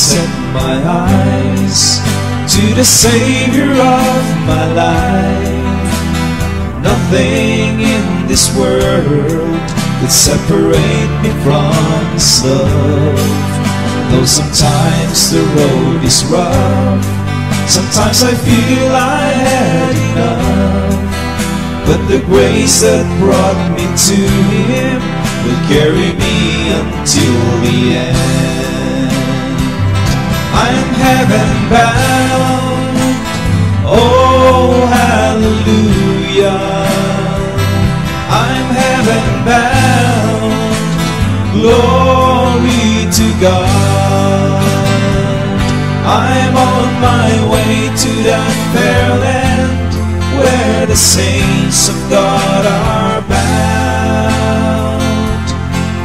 set my eyes to the Savior of my life. Nothing in this world could separate me from His love. Though sometimes the road is rough, sometimes I feel I had enough, but the grace that brought me to Him will carry me until the end. I'm heaven bound, oh hallelujah. I'm heaven bound, glory to God. I'm on my way to that fair land where the saints of God are bound.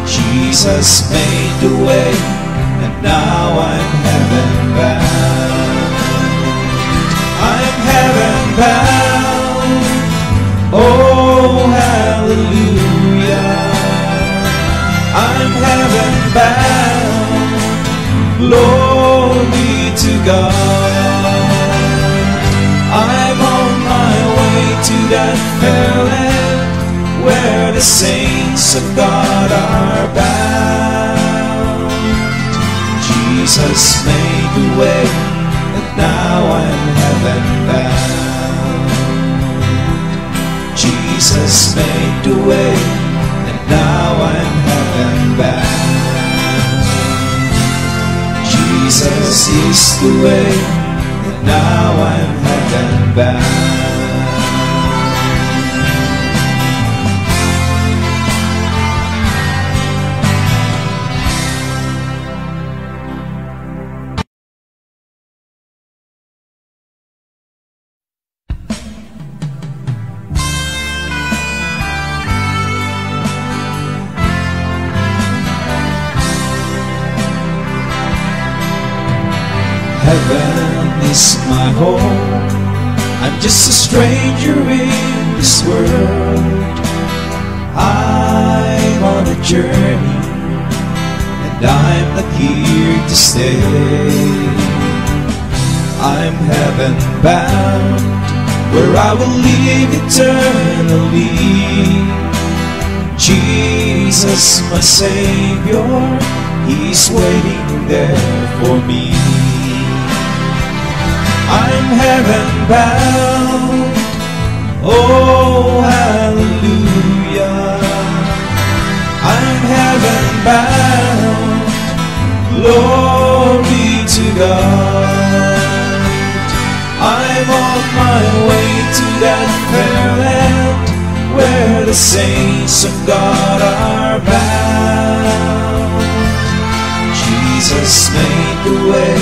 Jesus made the way, and now I'm heaven bound. I'm heaven bound, oh hallelujah. I'm heaven bound, glory to God. I'm on my way to that fair land where the saints of God are bound. Jesus made the way, and now I'm heaven bound. Jesus made the way, and now I'm heaven bound. Jesus is the way, and now I'm heaven bound. Heaven is my home. I'm just a stranger in this world. I'm on a journey, and I'm not here to stay. I'm heaven bound, where I will live eternally. Jesus, my Savior, He's waiting there for me. I'm heaven bound, oh hallelujah. I'm heaven bound, glory to God. I'm on my way to that fair land where the saints of God are bound. Jesus made the way,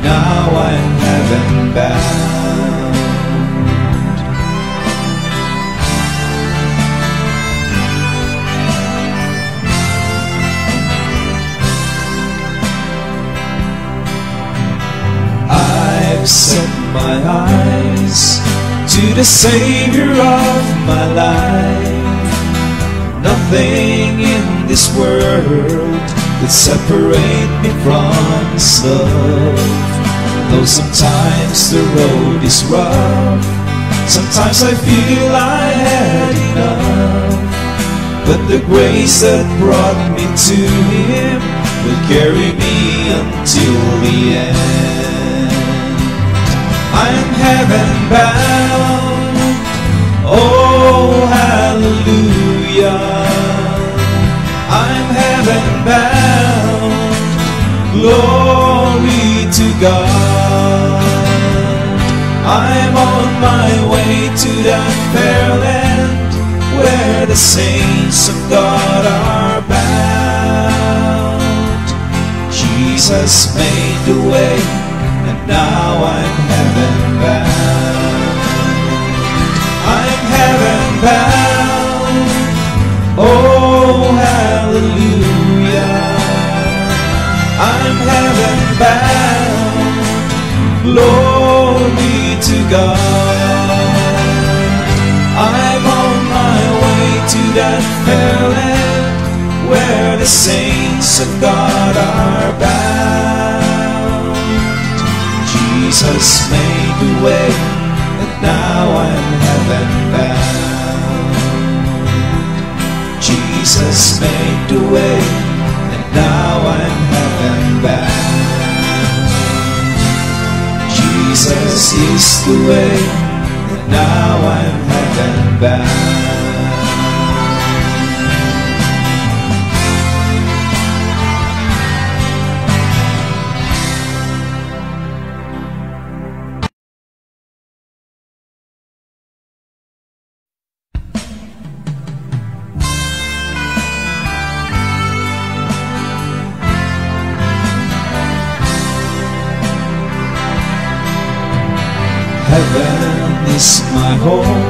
now I'm heaven bound. I've set my eyes to the Savior of my life. Nothing in this world could separate me from His love. Though sometimes the road is rough, sometimes I feel I had enough, but the grace that brought me to Him will carry me until the end. I'm heaven bound, oh hallelujah. I'm heaven bound, glory to God. I'm on my way to that fair land where the saints of God are bound. Jesus made the way, and now I'm heaven bound. I'm heaven bound, oh hallelujah. I'm heaven bound, glory to God. I'm on my way to that fair land where the saints of God are bound. Jesus made a way, and now I'm heaven bound. Jesus made a way, and now I'm heaven bound. Jesus is the way, and now I'm heaven bound. Heaven is my home.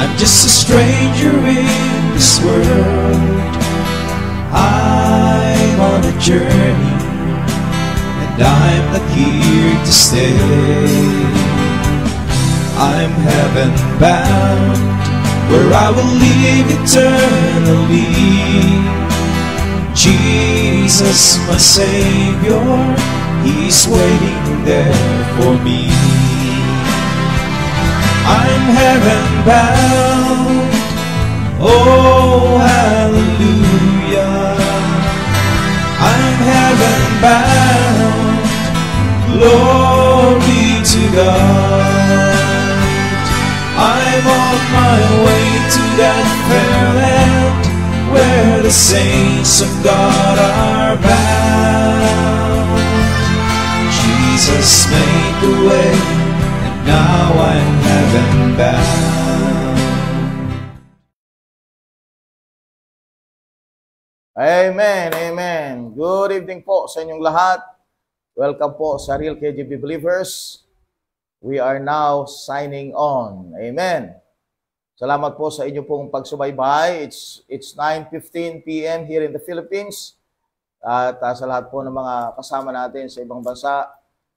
I'm just a stranger in this world. I'm on a journey, and I'm not here to stay. I'm heaven bound, where I will live eternally. Jesus, my Savior, He's waiting there for me. I'm heaven bound, oh hallelujah. I'm heaven bound, glory to God. I'm on my way to that fair land, where the saints of God are bound. Jesus made the way, now I'm heaven bound. Amen, amen. Good evening po sa inyong lahat. Welcome po sa Real KGB Believers. We are now signing on. Amen. Salamat po sa inyo pong pagsubaybay. It's 9:15 p.m. here in the Philippines. At sa lahat po ng mga kasama natin sa ibang bansa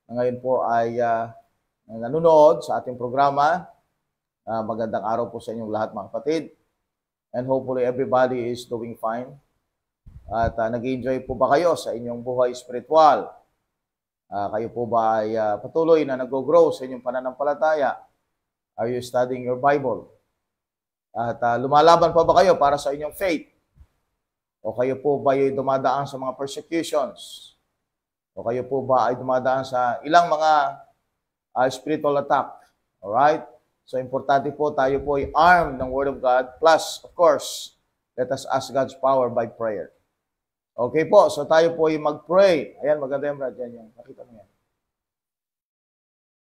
na ngayon po ay nanonood sa ating programa. Magandang araw po sa inyong lahat mga kapatid. And hopefully everybody is doing fine. At nag-enjoy po ba kayo sa inyong buhay spiritual? Kayo po ba ay patuloy na nag-grow sa inyong pananampalataya? Are you studying your Bible? At lumalaban pa ba kayo para sa inyong faith? O kayo po ba ay dumadaan sa mga persecutions? O kayo po ba ay dumadaan sa ilang mga spiritual attack? Alright? So, importante po tayo po ay armed ng Word of God. Plus, of course, let us ask God's power by prayer. Okay po, so tayo po ay mag-pray. Ayan, maganda yung brad. Yan. Nakita mo yan.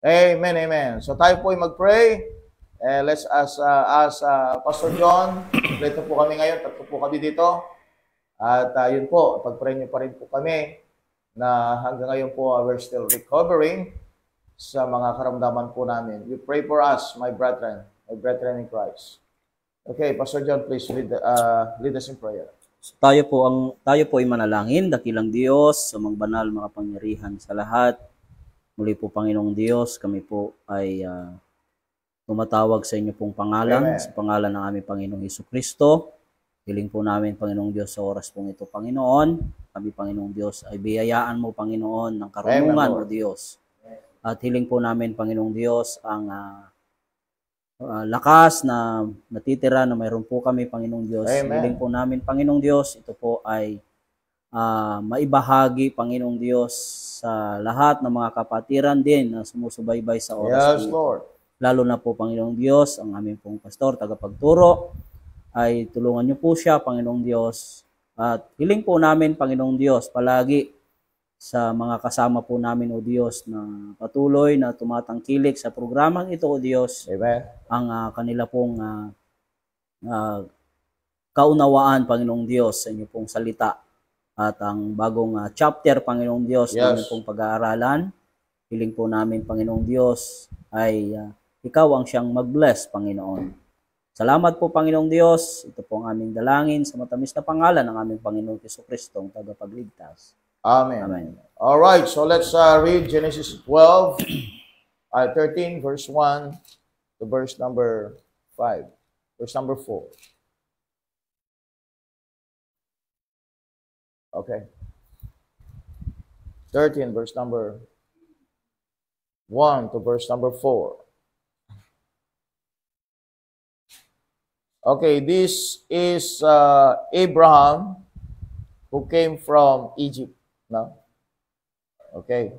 Amen, amen. So, tayo po ay mag-pray. Let's ask Pastor John. Kompleto po kami ngayon. Tatlo po kami dito. At yun po, pag-pray niyo pa rin po kami na hanggang ngayon po we're still recovering sa mga karamdaman po namin. You pray for us, my brethren in Christ. Okay, Pastor John, please lead us in prayer. So, tayo po ay manalangin, dakilang Diyos, sa mga banal, mga pangyarihan sa lahat. Muli po, Panginoong Diyos, kami po ay tumatawag sa inyo pong pangalan, Amen. sa pangalan ng aming Panginoong Hesukristo. Hiling po namin, Panginoong Diyos, sa oras pong ito, Panginoon. Kami, Panginoong Diyos, ay biyayaan mo, Panginoon, ng karunungan, Amen, o Diyos. At hiling po namin, Panginoong Diyos, ang lakas na natitira na mayroon po kami, Panginoong Diyos. Amen. Hiling po namin, Panginoong Diyos, ito po ay maibahagi, Panginoong Diyos, sa lahat ng mga kapatiran din na sumusubaybay sa oras Yes, po ito. Lord. Lalo na po, Panginoong Diyos, ang aming pong pastor, tagapagturo, ay tulungan niyo po siya, Panginoong Diyos. At hiling po namin, Panginoong Diyos, palagi sa mga kasama po namin, O Diyos, na patuloy na tumatangkilik sa programang ito, O Diyos. Amen. Ang kanila pong kaunawaan, Panginoong Diyos, sa inyo pong salita. At ang bagong chapter, Panginoong Diyos, Yes. na inyo pong pag-aaralan. Hiling po namin, Panginoong Diyos, ay ikaw ang siyang mag-bless, Panginoon. Salamat po, Panginoong Diyos. Ito po ang aming dalangin sa matamis na pangalan ng aming Panginoong Jesucristo, ang tagapagligtas. Amen. Amen. All right, so let's read Genesis 13, verse 1 to verse number 5. Verse number 4. Okay. 13, verse number 1 to verse number 4. Okay, this is Abraham who came from Egypt. No? Okay.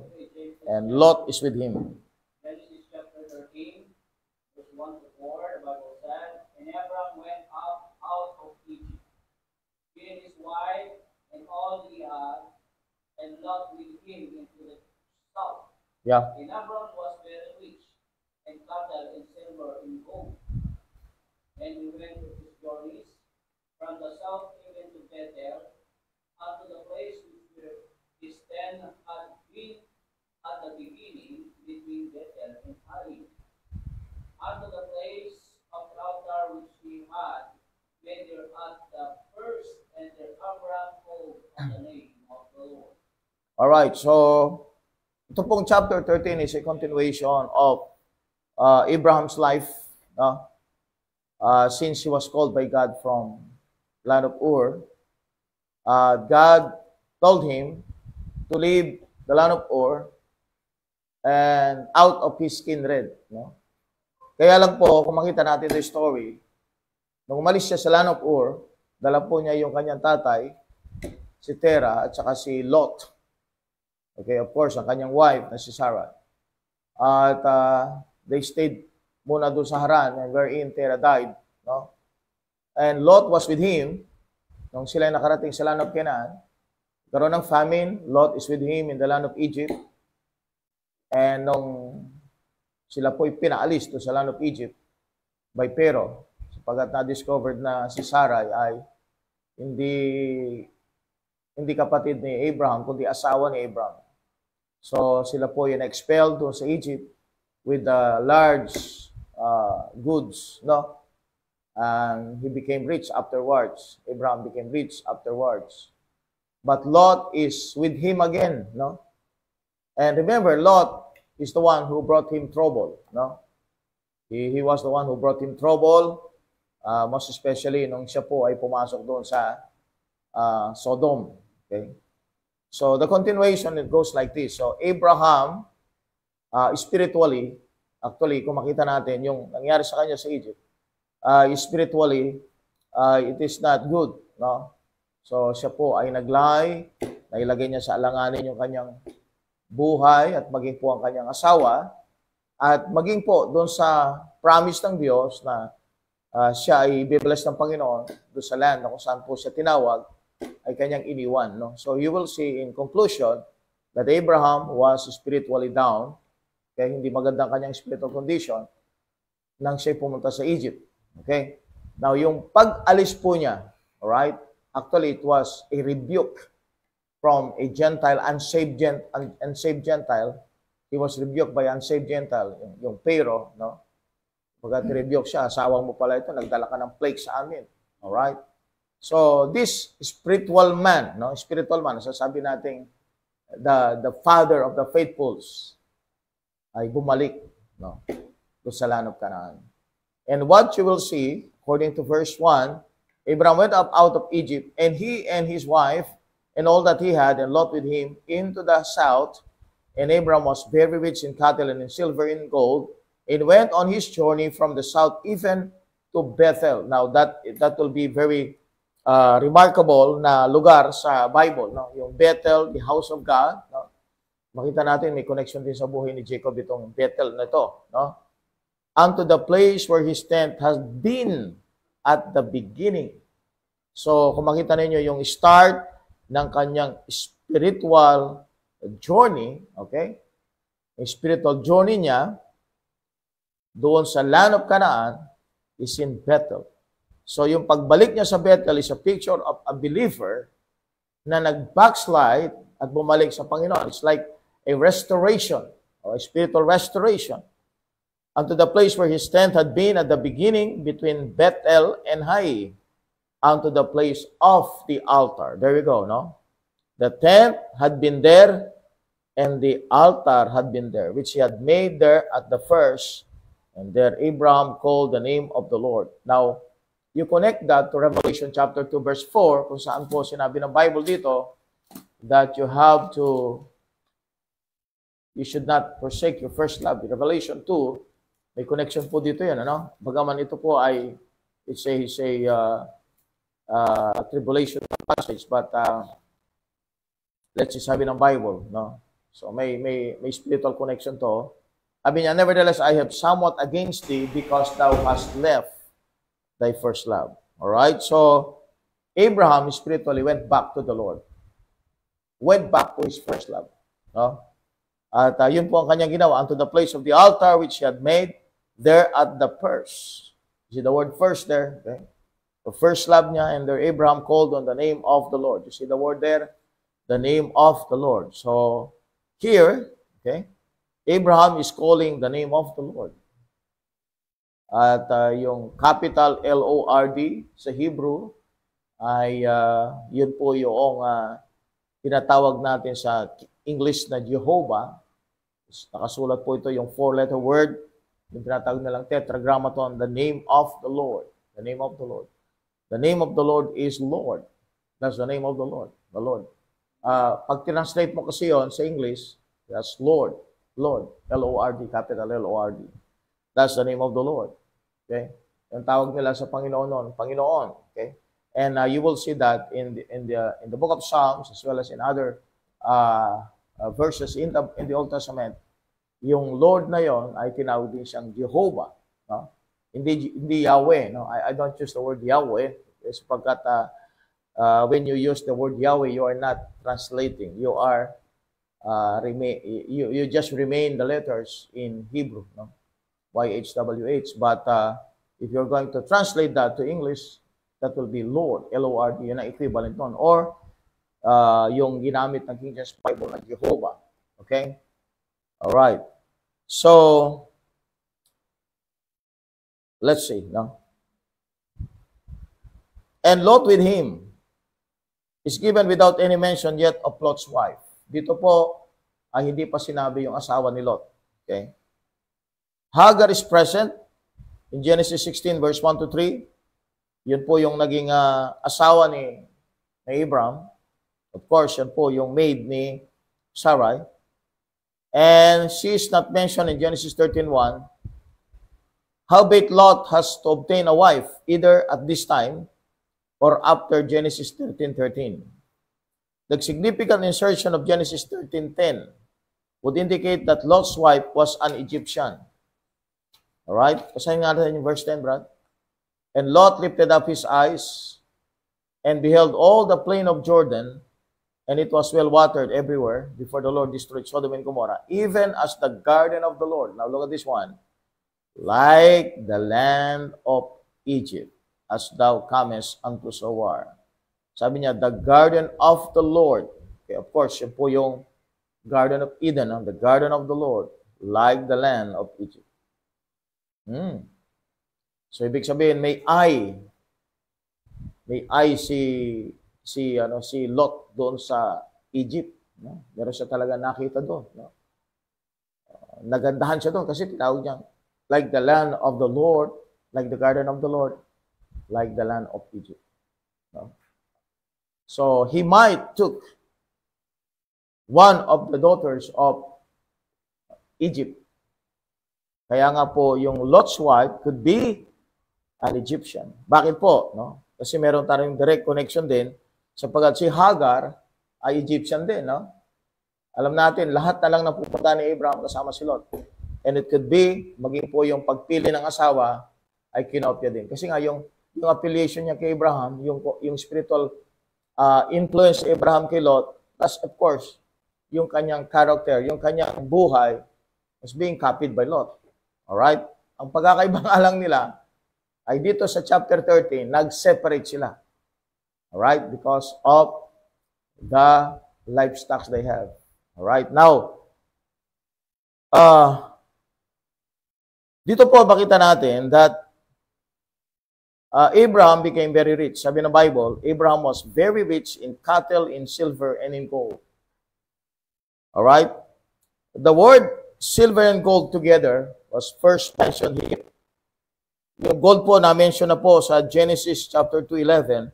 And Lot is with him. Genesis chapter 13, verse 1 to 4, the Bible said, And Abraham went up out of Egypt, he and his wife, and all he had, and Lot with him into the south. Yeah. And Abraham was very rich, and cattle, and silver, and gold. And he went to his journeys from the south even to Bethel, unto the place where his tent had been at the beginning between Bethel and Ai, unto the place of the altar which he had made there at the first, and there Abraham called on the name of the Lord. All right, so ito pong chapter 13 is a continuation of Abraham's life. Since he was called by God from land of Ur, God told him to leave the land of Ur and out of his kindred. No? Kaya lang po, kung makita natin the story, nung umalis siya sa land of Ur, dala po niya yung kanyang tatay, si Terah, at saka si Lot. Okay, of course, ang kanyang wife na si Sarah. At they stayed muna doon sa Haran, and wherein Terah died. No? And Lot was with him nung sila nakarating sa land of Canaan. Karoon ng famine, Lot is with him in the land of Egypt. And nung sila po'y pinaalis to sa land of Egypt by Pharaoh, sapagat na-discovered na si Sarai ay hindi kapatid ni Abraham, kundi asawa ni Abraham. So sila po'y na-expelled doon sa Egypt with large goods, no? And he became rich afterwards. Abraham became rich afterwards. But Lot is with him again, no? And remember, Lot is the one who brought him trouble, no? He was the one who brought him trouble, most especially nung siya po ay pumasok doon sa Sodom. Okay? So the continuation, it goes like this. So Abraham, spiritually, actually, kung makita natin yung nangyari sa kanya sa Egypt, spiritually, it is not good. No? So siya po ay naglay, nailagay niya sa alanganin yung kanyang buhay at maging po ang kanyang asawa at maging po doon sa promise ng Diyos na siya ay bibless ng Panginoon doon sa land na kung saan po siya tinawag ay kanyang iniwan. No? So you will see in conclusion that Abraham was spiritually down, kaya hindi magandang kanyang spiritual condition nang siya pumunta sa Egypt. Okay? Now, yung pag-alis po niya, alright, actually it was a rebuke from a Gentile, unsaved Gentile. He was rebuked by unsaved Gentile, yung Pharaoh, no? Pagkat rebuke siya, asawa mo pala ito, nagdala ka ng plague sa amin. Alright? So, this spiritual man, no? Spiritual man, sasabi natin, the father of the faithfuls, ay bumalik, no? Doon sa land of Canaan. And what you will see, according to verse 1, Abraham went up out of Egypt, and he and his wife, and all that he had, and Lot with him, into the south. And Abraham was very rich in cattle, and in silver, and in gold, and went on his journey from the south even to Bethel. Now, that will be very remarkable na lugar sa Bible. No? Yung Bethel, the house of God. No? Makita natin, may connection din sa buhay ni Jacob itong Bethel na ito. No? Unto the place where his tent has been at the beginning. So, kung makita ninyo yung start ng kanyang spiritual journey, okay? Yung spiritual journey niya doon sa land of Canaan is in Bethel. So, yung pagbalik niya sa Bethel is a picture of a believer na nag-backslide at bumalik sa Panginoon. It's like a restoration, or a spiritual restoration, unto the place where his tent had been at the beginning between Bethel and Hai, unto the place of the altar. There we go, no? The tent had been there, and the altar had been there, which he had made there at the first, and there Abraham called the name of the Lord. Now, you connect that to Revelation chapter 2, verse 4, kung saan po sinabi ng Bible dito, that you have to you should not forsake your first love. In Revelation 2, may connection po dito yan, ano? Bagaman ito po ay, it's a tribulation passage, but let's just sabi ng Bible, no? So may spiritual connection to. Sabi niya, nevertheless, I have somewhat against thee because thou hast left thy first love. Alright? So, Abraham spiritually went back to the Lord. Went back to his first love. No? At yun po ang kanyang ginawa, unto the place of the altar which he had made there at the first. You see the word first there? Okay? The first love niya, and there Abraham called on the name of the Lord. You see the word there? The name of the Lord. So, here, okay, Abraham is calling the name of the Lord. At yung capital L-O-R-D sa Hebrew ay yun po yung tinatawag natin sa English na Jehovah. Nakasulat po ito yung 4-letter word, yung tinatawag nilang tetragrammaton, the name of the Lord. The name of the Lord. The name of the Lord is Lord. That's the name of the Lord. The Lord. Pag tinranslate mo kasi yon sa English, that's Lord. Lord. L-O-R-D, capital L-O-R-D. That's the name of the Lord. Okay? Yung tawag nila sa Panginoon noon, Panginoon. Okay? And you will see that in the book of Psalms as well as in other verses in the Old Testament, yung Lord na yon ay tinawag din siyang Jehovah. No? Hindi Yahweh. No? I don't use the word Yahweh sapagkat when you use the word Yahweh, you are not translating. You are you just remain the letters in Hebrew, no? YHWH. But if you're going to translate that to English, that will be Lord, L-O-R-D, yun ang equivalent nun. Or yung ginamit ng King James Bible na Jehovah. Okay? Alright. So, let's see, no? And Lot with him is given without any mention yet of Lot's wife. Dito po, ay hindi pa sinabi yung asawa ni Lot. Okay? Hagar is present in Genesis 16 verse 1 to 3. Yun po yung naging asawa ni Abraham. Of course, yan po yung maid ni Sarai. And she is not mentioned in Genesis 13:1. Howbeit Lot has to obtain a wife either at this time or after Genesis 13:13. The significant insertion of Genesis 13:10 would indicate that Lot's wife was an Egyptian. Alright? Kasahin nga natin yung verse 10, Brad. And Lot lifted up his eyes and beheld all the plain of Jordan, and it was well watered everywhere before the Lord destroyed Sodom and Gomorrah, even as the garden of the Lord. Now look at this one. Like the land of Egypt, as thou comest unto Zoar. Sabi niya, the garden of the Lord. Okay, of course, yun po yung Garden of Eden, the garden of the Lord, like the land of Egypt. So, ibig sabihin, may eye si Lot doon sa Egypt. No? Meron siya talaga nakita doon. No? Nagandahan siya doon kasi tinawag niya, like the land of the Lord, like the garden of the Lord, like the land of Egypt. No? So, he might took one of the daughters of Egypt. Kaya nga po, yung Lot's wife could be an Egyptian. Bakit po? No? Kasi meron tayong direct connection din sapagkat si Hagar ay Egyptian din. No? Alam natin, lahat na lang napupunta ni Abraham kasama si Lot. And it could be, maging po yung pagpili ng asawa ay kinopya din. Kasi nga, yung affiliation niya kay Abraham, yung spiritual influence Abraham kay Lot, plus of course, yung kanyang character, yung kanyang buhay was being copied by Lot. Alright? Ang pagkakaibang alang nila ay dito sa chapter 13, nag-separate sila. Alright? Because of the lifestyles they have. Alright? Now, dito po makita natin that Abraham became very rich. Sabi ng Bible, Abraham was very rich in cattle, in silver, and in gold. Alright? The word silver and gold together was first mentioned here. Yung gold po, na-mention na po sa Genesis chapter 2:11.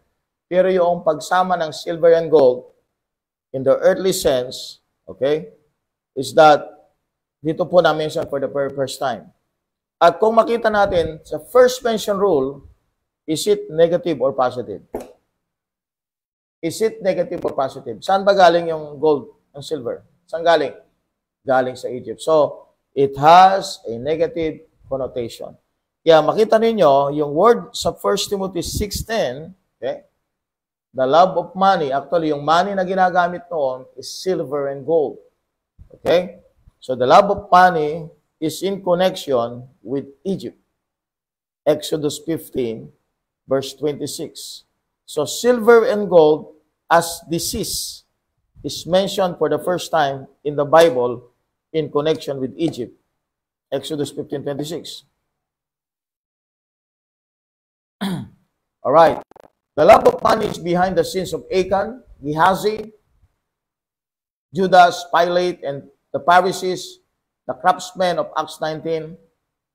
Pero yung pagsama ng silver and gold in the earthly sense, okay, is that dito po na-mention for the very first time. At kung makita natin, sa first mention rule, is it negative or positive? Is it negative or positive? Saan ba galing yung gold and silver? Saan galing? Galing sa Egypt. So, it has a negative connotation. Kaya makita ninyo, yung word sa 1 Timothy 6:10, okay, the love of money, actually, yung money na ginagamit noon is silver and gold. Okay? So, the love of money is in connection with Egypt. Exodus 15, verse 26. So, silver and gold as disease is mentioned for the first time in the Bible in connection with Egypt. Exodus 15:26. All right. The love of money is behind the sins of Achan, Gehazi, Judas, Pilate, and the Pharisees, the craftsmen of Acts 19,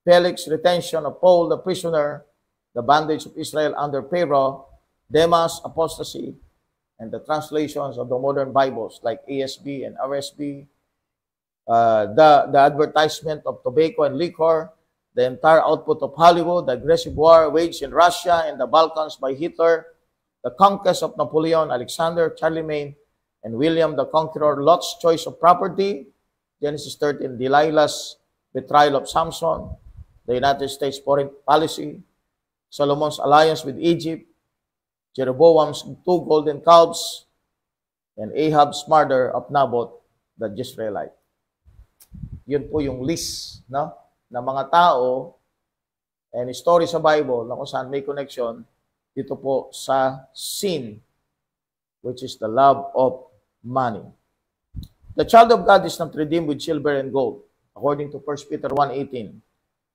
Felix, retention of Paul, the prisoner, the bondage of Israel under Pharaoh, Demas, apostasy, and the translations of the modern Bibles like ASB and RSB, the advertisement of tobacco and liquor, the entire output of Hollywood, the aggressive war waged in Russia and the Balkans by Hitler, the conquest of Napoleon, Alexander, Charlemagne, and William the Conqueror, Lot's choice of property, Genesis 13, Delilah's betrayal of Samson, the United States foreign policy, Solomon's alliance with Egypt, Jeroboam's 2 golden calves, and Ahab's murder of Naboth the Jezreelite. Yun po yung list, no, na mga tao and story sa Bible na kung saan may connection dito po sa sin, which is the love of money. The child of God is not redeemed with silver and gold, according to 1 Peter 1:18.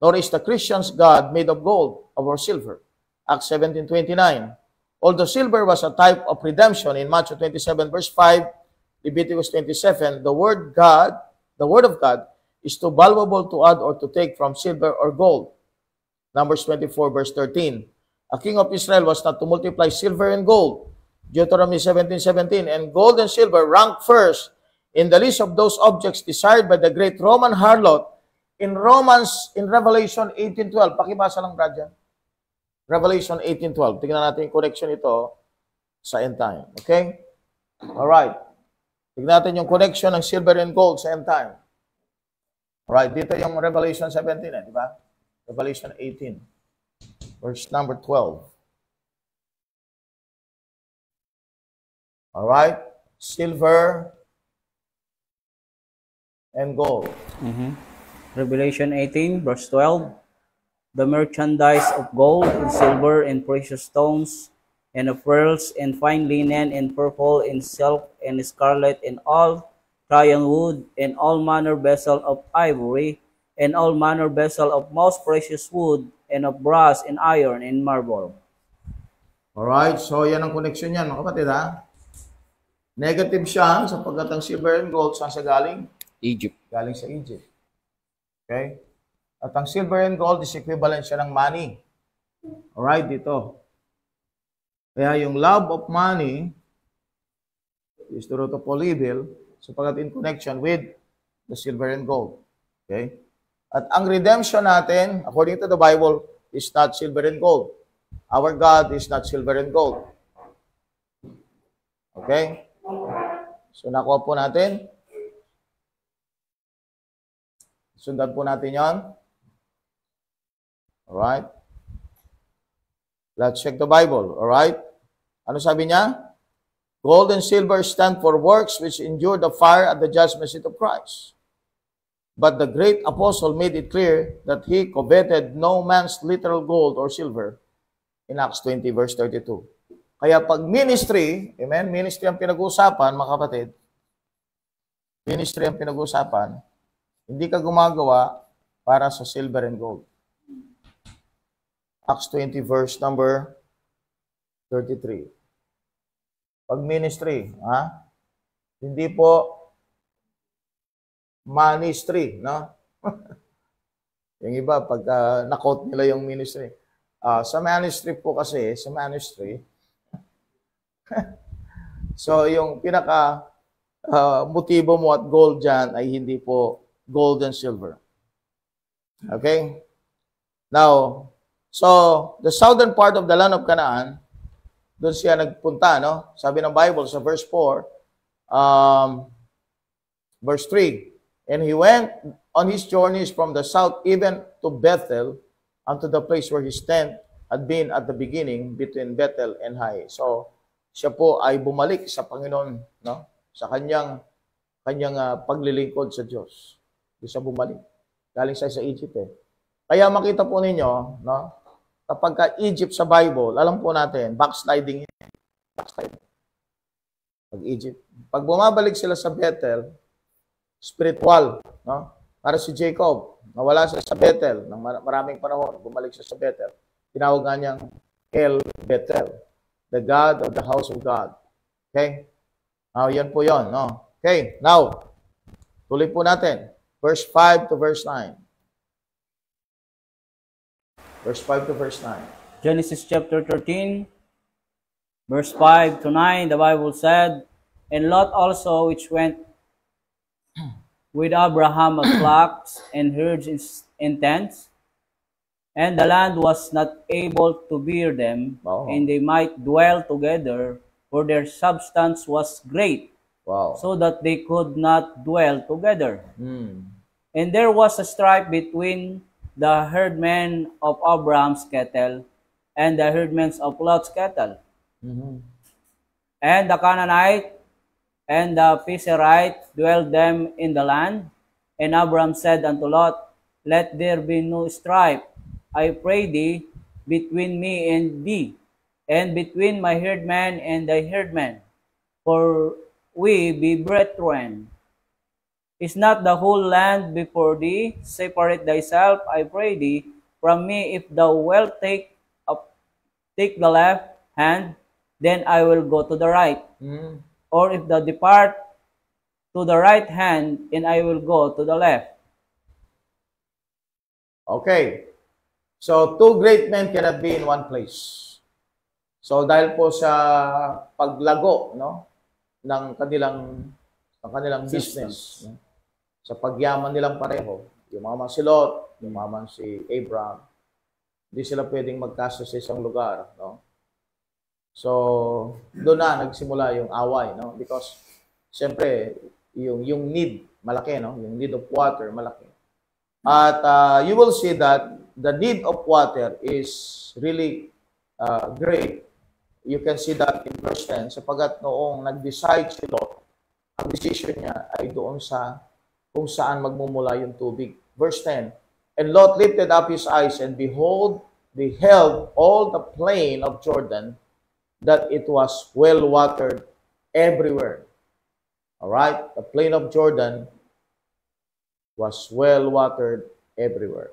Nor is the Christian's God made of gold or silver. Acts 17:29. Although silver was a type of redemption in Matthew 27 verse 5, Leviticus 27, the word of God is too valuable to add or to take from silver or gold. Numbers 24 verse 13. A king of Israel was not to multiply silver and gold. Deuteronomy 17:17. And gold and silver rank first in the list of those objects desired by the great Roman harlot in Revelation 18:12. Pakibasa lang, Brad, dyan. Revelation 18:12. Tingnan natin yung connection ito sa end time. Okay? Alright. Tingnan natin yung connection ng silver and gold sa end time. Alright, dito yung Revelation 17, di ba? Revelation 18, verse number 12. Alright, silver and gold. Revelation 18, verse 12. The merchandise of gold and silver and precious stones and of pearls and fine linen and purple and silk and scarlet and all Tryon wood, and all manner vessel of ivory, and all manner vessel of most precious wood, and of brass, and iron, and marble. Alright, so yan ang connection niyan, mga kapatid, ha? Negative siya sapagkat ang silver and gold, saan siya galing? Egypt. Galing sa Egypt. Okay? At ang silver and gold is equivalent siya ng money. Alright, dito. Kaya yung love of money is the root of all evil, sapagkat in connection with the silver and gold. Okay? At ang redemption natin, according to the Bible, is not silver and gold. Our God is not silver and gold. Okay? So, nakuha po natin. Sundan po natin yon. Alright? Let's check the Bible. Alright? Ano sabi niya? Gold and silver stand for works which endure the fire at the judgment seat of Christ. But the great apostle made it clear that he coveted no man's literal gold or silver in Acts 20 verse 32. Kaya pag ministry, amen, ministry ang pinag-uusapan, mga kapatid, ministry ang pinag-uusapan, hindi ka gumagawa para sa silver and gold. Acts 20 verse number 33. Pag ministry, ha? Hindi po ministry, no? Yung iba, pag na-quote nila yung ministry. Sa ministry po kasi, sa ministry, so yung pinaka motibo mo at goal dyan ay hindi po gold and silver. Okay? Now, so, the southern part of the land of Canaan, doon siya nagpunta, no? Sabi ng Bible sa verse 4, verse 3, and he went on his journeys from the south even to Bethel, unto the place where his tent had been at the beginning between Bethel and Hai. So, siya po ay bumalik sa Panginoon, no? Sa kanyang paglilingkod sa Diyos. Doon siya bumalik. Galing sa Egypt eh. Kaya makita po ninyo, no? Kapag ka Egypt sa Bible, alam po natin, backsliding yan. Backsliding. Pag Egypt. Pag bumabalik sila sa Bethel, spiritual, no? Para si Jacob, nawala siya sa Bethel ng maraming panahon, bumalik siya sa Bethel. Tinawag nga niyang El Bethel, the God of the house of God. Okay? Now, yan po yon, no? Okay, now, tuloy po natin. Verse 5 to verse 9. Verse 5 to verse 9. Genesis chapter 13, verse 5 to 9, the Bible said, and Lot also, which went with Abraham of flocks and herds in tents, and the land was not able to bear them, Wow. and they might dwell together, for their substance was great, Wow. so that they could not dwell together. Hmm. And there was a strife between the herdmen of Abraham's cattle and the herdmen of Lot's cattle. Mhm. And the Canaanite and the Pezerite dwelled them in the land. And Abraham said unto Lot, let there be no strife, I pray thee, between me and thee, and between my herdmen and thy herdmen, for we be brethren. Is not the whole land before thee? Separate thyself, I pray thee, from me. If thou wilt take the left hand, then I will go to the right. Mhm. Or if thou depart to the right hand, then I will go to the left. Okay. So, two great men cannot be in one place. So, dahil po sa paglago, no, ng kanilang business, no? Sa pagyaman nilang pareho, yumaman si Lot, yumaman si Abraham, hindi sila pwedeng magkasya sa isang lugar, no? So, doon na nagsimula yung away, no? Because siyempre, yung need malaki, no? Yung need of water malaki. At you will see that the need of water is really great. You can see that in verse 10, sapagat noong nag-decide si Lot, ang decision niya ay doon sa kung saan magmumula yung tubig. Verse 10, and Lot lifted up his eyes and beheld all the plain of Jordan, that it was well watered everywhere. All right? The plain of Jordan was well watered everywhere.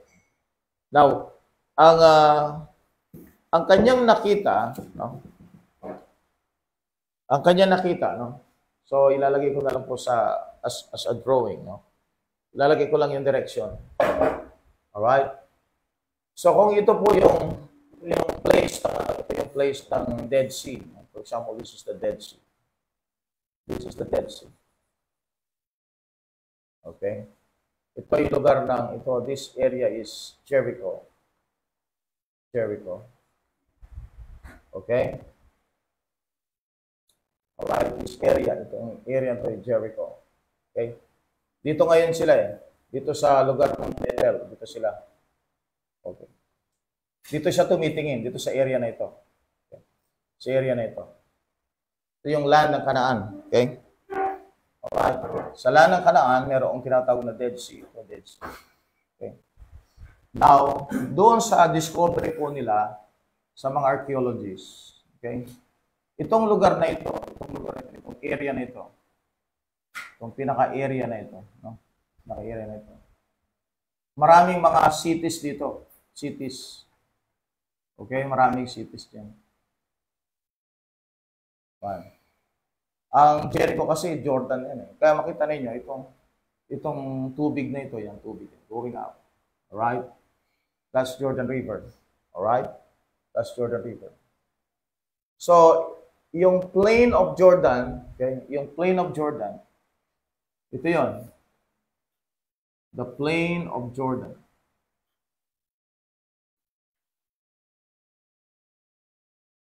Now, ang kanyang nakita, no? Ang kanyang nakita, no? So ilalagay ko na lang po sa as a drawing, no? Ilalagay ko lang yung direction. All right? So kung ito po yung place ng Dead Sea. For example, this is the Dead Sea. This is the Dead Sea. Okay? Ito yung lugar this area is Jericho. Jericho. Okay? Alright, this area, itong area to is Jericho. Okay? Dito ngayon sila eh. Dito sa lugar ng Bethel. Dito sila. Okay. Dito siya tumitingin. Dito sa area na ito. Okay. Sa area na ito. Ito yung land ng Canaan. Okay? Alright. Sa land ng Canaan, mayroong tinatawag na Dead Sea. Ito, Dead Sea. Okay? Now, doon sa discovery po nila sa mga archaeologists, okay? Itong lugar na ito, itong area na ito, itong pinaka-area na ito, no? Pinaka-area na ito. Maraming mga cities dito. Cities. Okay? Maraming cities dyan. Fine. Ang Jericho kasi, Jordan yan eh. Kaya makita ninyo, itong tubig na ito, yung tubig, going out. Alright? That's Jordan River. Alright? That's Jordan River. So, yung plain of Jordan, okay? Yung plain of Jordan, ito yon. The plain of Jordan.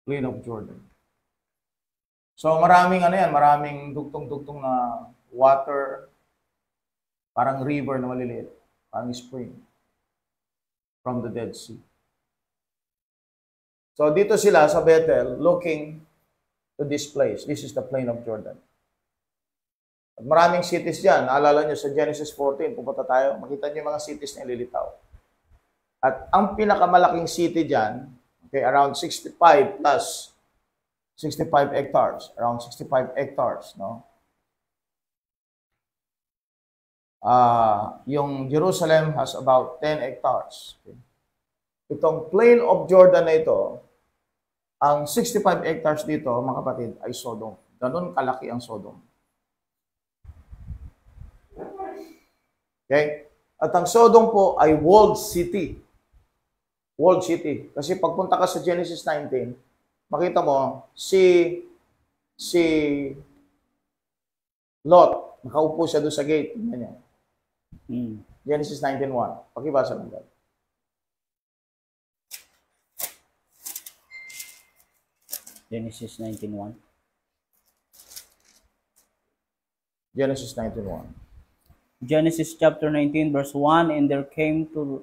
Plain of Jordan. So maraming ano yan, maraming dugtong-dugtong na water, parang river na maliliit, parang spring from the Dead Sea. So dito sila sa Bethel looking to this place. This is the plain of Jordan. At maraming cities dyan. Naalala nyo sa Genesis 14, pupunta tayo, makita nyo yung mga cities na ililitaw. At ang pinakamalaking city dyan, okay, around 65 plus 65 hectares, around 65 hectares, no? Yung Jerusalem has about 10 hectares. Okay? Itong plain of Jordan na ito, ang 65 hectares dito, mga kapatid, ay Sodom. Ganon kalaki ang Sodom. Okay? At ang Sodom po ay walled city. Walled city. Kasi pagpunta ka sa Genesis 19, makita mo, si Lot, nakaupo siya doon sa gate. Ganyan. Genesis 19:1. Pakibasa mo dahil. Genesis 19:1. Genesis 19:1. Genesis chapter 19 verse 1, and there came to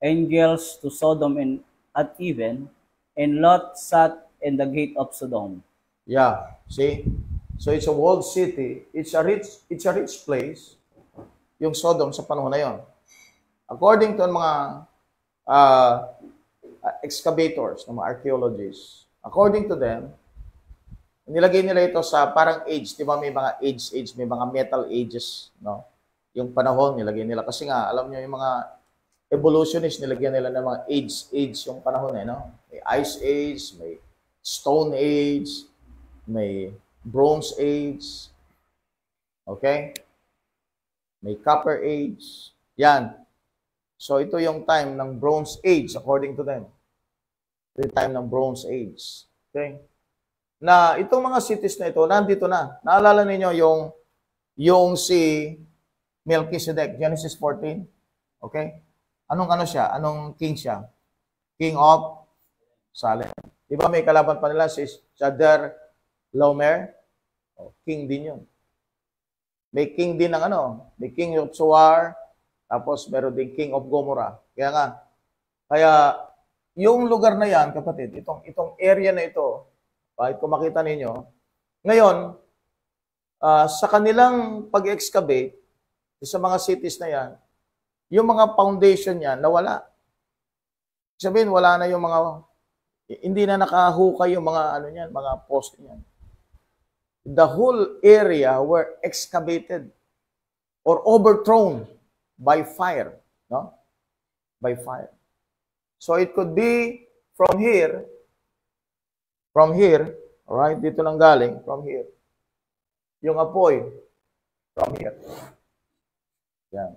angels to Sodom and at even, and Lot sat in the gate of Sodom. Yeah, see? So it's a walled city. It's a rich place. Yung Sodom sa panahon na yon. According to mga excavators, mga archaeologists, according to them, nilagay nila ito sa parang age. Di ba may mga age, may mga metal ages, no? Yung panahon, nilagay nila. Kasi nga, alam nyo, yung mga evolutionists, nilagyan nila ng mga age yung panahon, no? May Ice Age, may Stone Age, may Bronze Age, okay? May Copper Age. Yan. So, ito yung time ng Bronze Age, according to them. Ito yung time ng Bronze Age. Okay? Na itong mga cities na ito, nandito na. Naalala ninyo yung si Melchizedek, Genesis 14. Okay? Anong siya? Anong king siya? King of Salem. Di ba may kalaban pa nila si Shader Lomer? Oh, king din yun. May king din ng may king of Suar, tapos meron din king of Gomorrah. Kaya yung lugar na yan, kapatid, itong area na ito, kahit kung makita ninyo, ngayon, sa kanilang pag-excavate, sa mga cities na yan, yung mga foundation yan, nawala. Sabihin, wala na yung mga, hindi na nakahukay yung mga, mga post niyan. The whole area were excavated or overthrown by fire, no? By fire. So it could be from here, all right, dito lang galing, from here. Yung apoy, from here. Yan.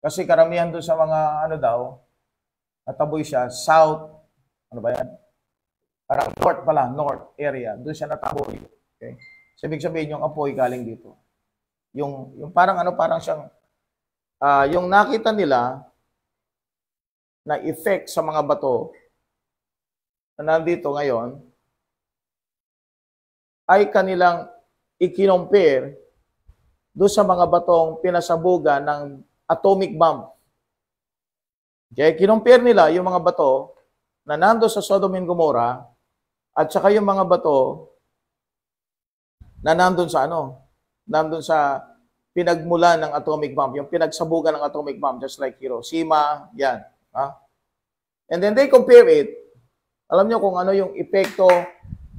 Kasi karamihan doon sa mga, nataboy siya, south, yan? Parang north pala, north area. Doon siya nataboy. Okay? So, ibig sabihin, yung apoy galing dito. Yung parang parang siyang, yung nakita nila na effect sa mga bato na nandito ngayon, ay kanilang i-compare doon sa mga batong pinasabugan ng atomic bomb. Okay? Kinompare nila yung mga bato na nando sa Sodom and Gomorrah at saka yung mga bato na nandun sa pinagmula ng atomic bomb, yung pinagsabugan ng atomic bomb, just like Hiroshima, yan. And then they compare it, alam nyo kung ano yung epekto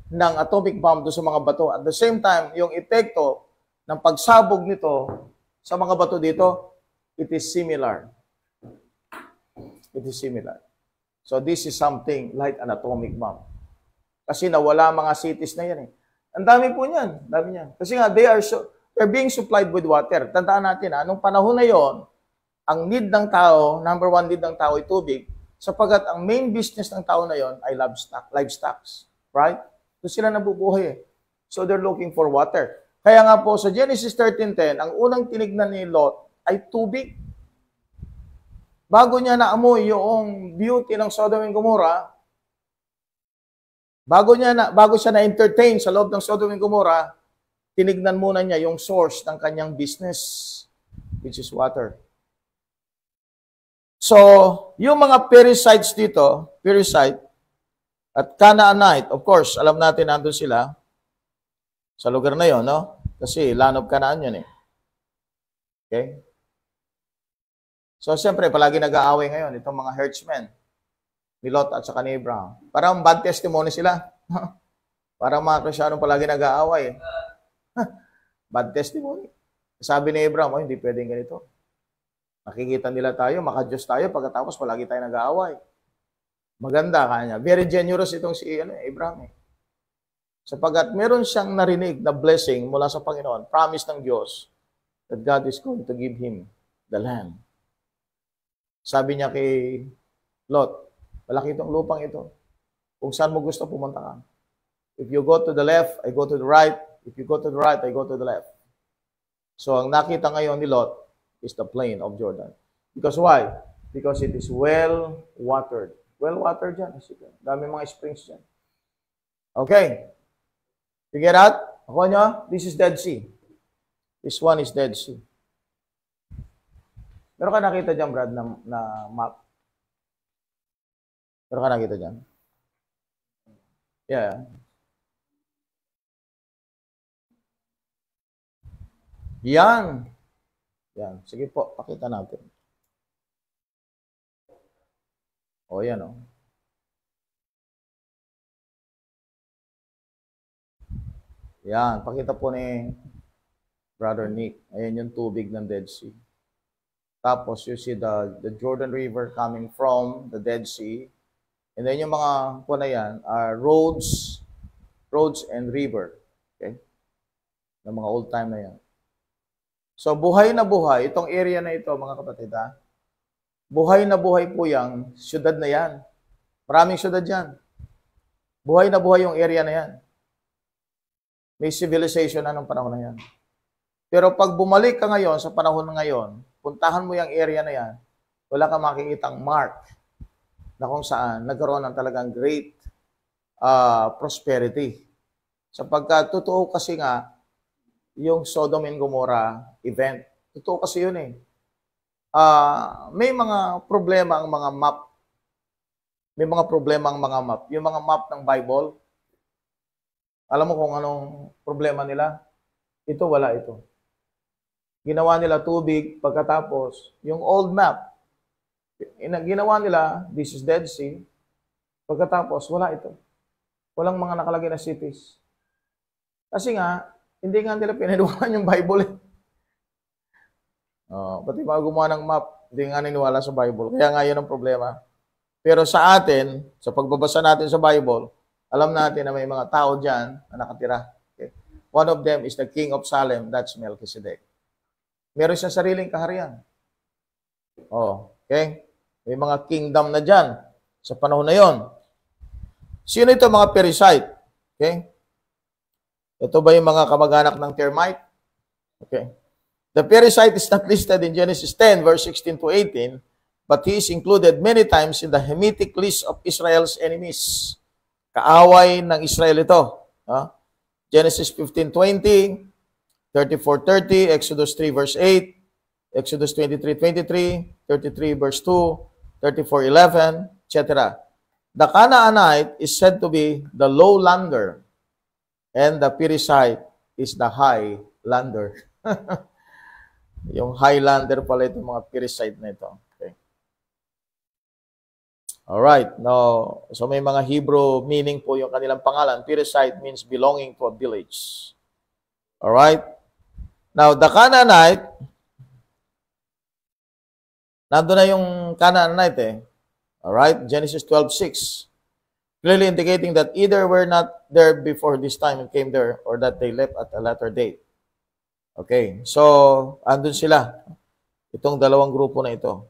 ng atomic bomb doon sa mga bato. At the same time, yung epekto ng pagsabog nito sa mga bato dito, it is similar. It is similar. So this is something like an atomic bomb. Kasi nawala mga cities na yan . Ang dami po niyan. Dami niyan. Kasi nga, they're being supplied with water. Tandaan natin, nung panahon na yon, ang need ng tao, number one need ng tao ay tubig, sapagkat ang main business ng tao na yon ay livestock. Right? So sila nabubuhay . So they're looking for water. Kaya nga po sa Genesis 13:10, ang unang tinignan ni Lot ay tubig. Bago niya naamoy yung beauty ng Sodom and Gomorrah, bago siya na-entertain sa loob ng Sodom and Gomorrah, tinignan muna niya yung source ng kanyang business, which is water. So, yung mga Perizzites dito, Perizzite at Canaanite, of course, alam natin nandun sila sa lugar na yon, no? Kasi land of Canaan yun eh. Okay? So, siyempre, palagi nag-aaway ngayon itong mga herdsmen ni Lot at saka ni Abraham. Parang bad testimony sila. Parang mga Kristiyanong palagi nag-aaway. Bad testimony. Sabi ni Abraham, oh, hindi pwedeng ganito. Nakikita nila tayo, maka-Diyos tayo, pagkatapos palagi tayo nag-aaway. Maganda kanya. Very generous itong si Abraham. Sapagat meron siyang narinig na blessing mula sa Panginoon, promise ng Diyos that God is going to give him the land. Sabi niya kay Lot, malaki itong lupang ito. Kung saan mo gusto, pumunta ka. If you go to the left, I go to the right. If you go to the right, I go to the left. So, ang nakita ngayon ni Lot is the plain of Jordan. Because why? Because it is well-watered. Well-watered dyan. Dami mga springs dyan. Okay. You get that? Ako nyo? This is Dead Sea. This one is Dead Sea. Meron ka nakita dyan, Brad, na map? Meron ka nakita dyan? Yeah. Yan. Yan. Sige po, pakita natin. O, yan o. Yan. Pakita po ni Brother Nick. Ayan yung tubig ng Dead Sea. Tapos, you see the Jordan River coming from the Dead Sea. And then yung mga po na yan are roads and river. Okay? Ng mga old time na yan. So, buhay na buhay, itong area na ito, mga kapatid, ha? Buhay na buhay po yung syudad na yan. Maraming syudad yan. Buhay na buhay yung area na yan. May civilization na ng panahon na yan. Pero pag bumalik ka ngayon, sa panahon na ngayon, puntahan mo yung area na yan, wala kang makikitang mark na kung saan nagkaroon ng talagang great prosperity. Sapagkat totoo kasi nga, yung Sodom and Gomorrah event. Totoo kasi yun eh. May mga problema ang mga map. May mga problema ang mga map. Yung mga map ng Bible, alam mo kung anong problema nila? Ito, wala ito. Ginawa nila tubig, pagkatapos, yung old map, ginawa nila, this is Dead Sea, pagkatapos, wala ito. Walang mga nakalagay na cities. Kasi nga, hindi nga nila pinaniwalaan yung Bible. Pati mga gumawa ng map, hindi nga niniwala sa Bible. Kaya nga yun ang problema. Pero sa atin, sa pagbabasa natin sa Bible, alam natin na may mga tao dyan na nakatira. Okay? One of them is the King of Salem, that's Melchizedek. Meron siyang sariling kaharian. Okay? May mga kingdom na dyan sa panahon na yon. Sino ito mga Perizzite? Okay? Ito ba yung mga kamag-anak ng termite? Okay. The Perizzite is not listed in Genesis 10, verse 16 to 18, but he is included many times in the Hamitic list of Israel's enemies. Kaaway ng Israel ito. Genesis 15:20, 34:30, Exodus 3, verse 8, Exodus 23:23, 33, verse 2, 34:11, etc. The Canaanite is said to be the lowlander, and the Perizzite is the highlander. Yung highlander pala itong mga Perizzite na ito. Okay. Alright. Now, so may mga Hebrew meaning po yung kanilang pangalan. Perizzite means belonging to a village. Alright. Now, the Canaanite, nandun na yung Canaanite eh. Alright. Genesis 12:6. Clearly indicating that either were not there before this time and came there, or that they left at a later date. Okay, so andun sila. Itong dalawang grupo na ito.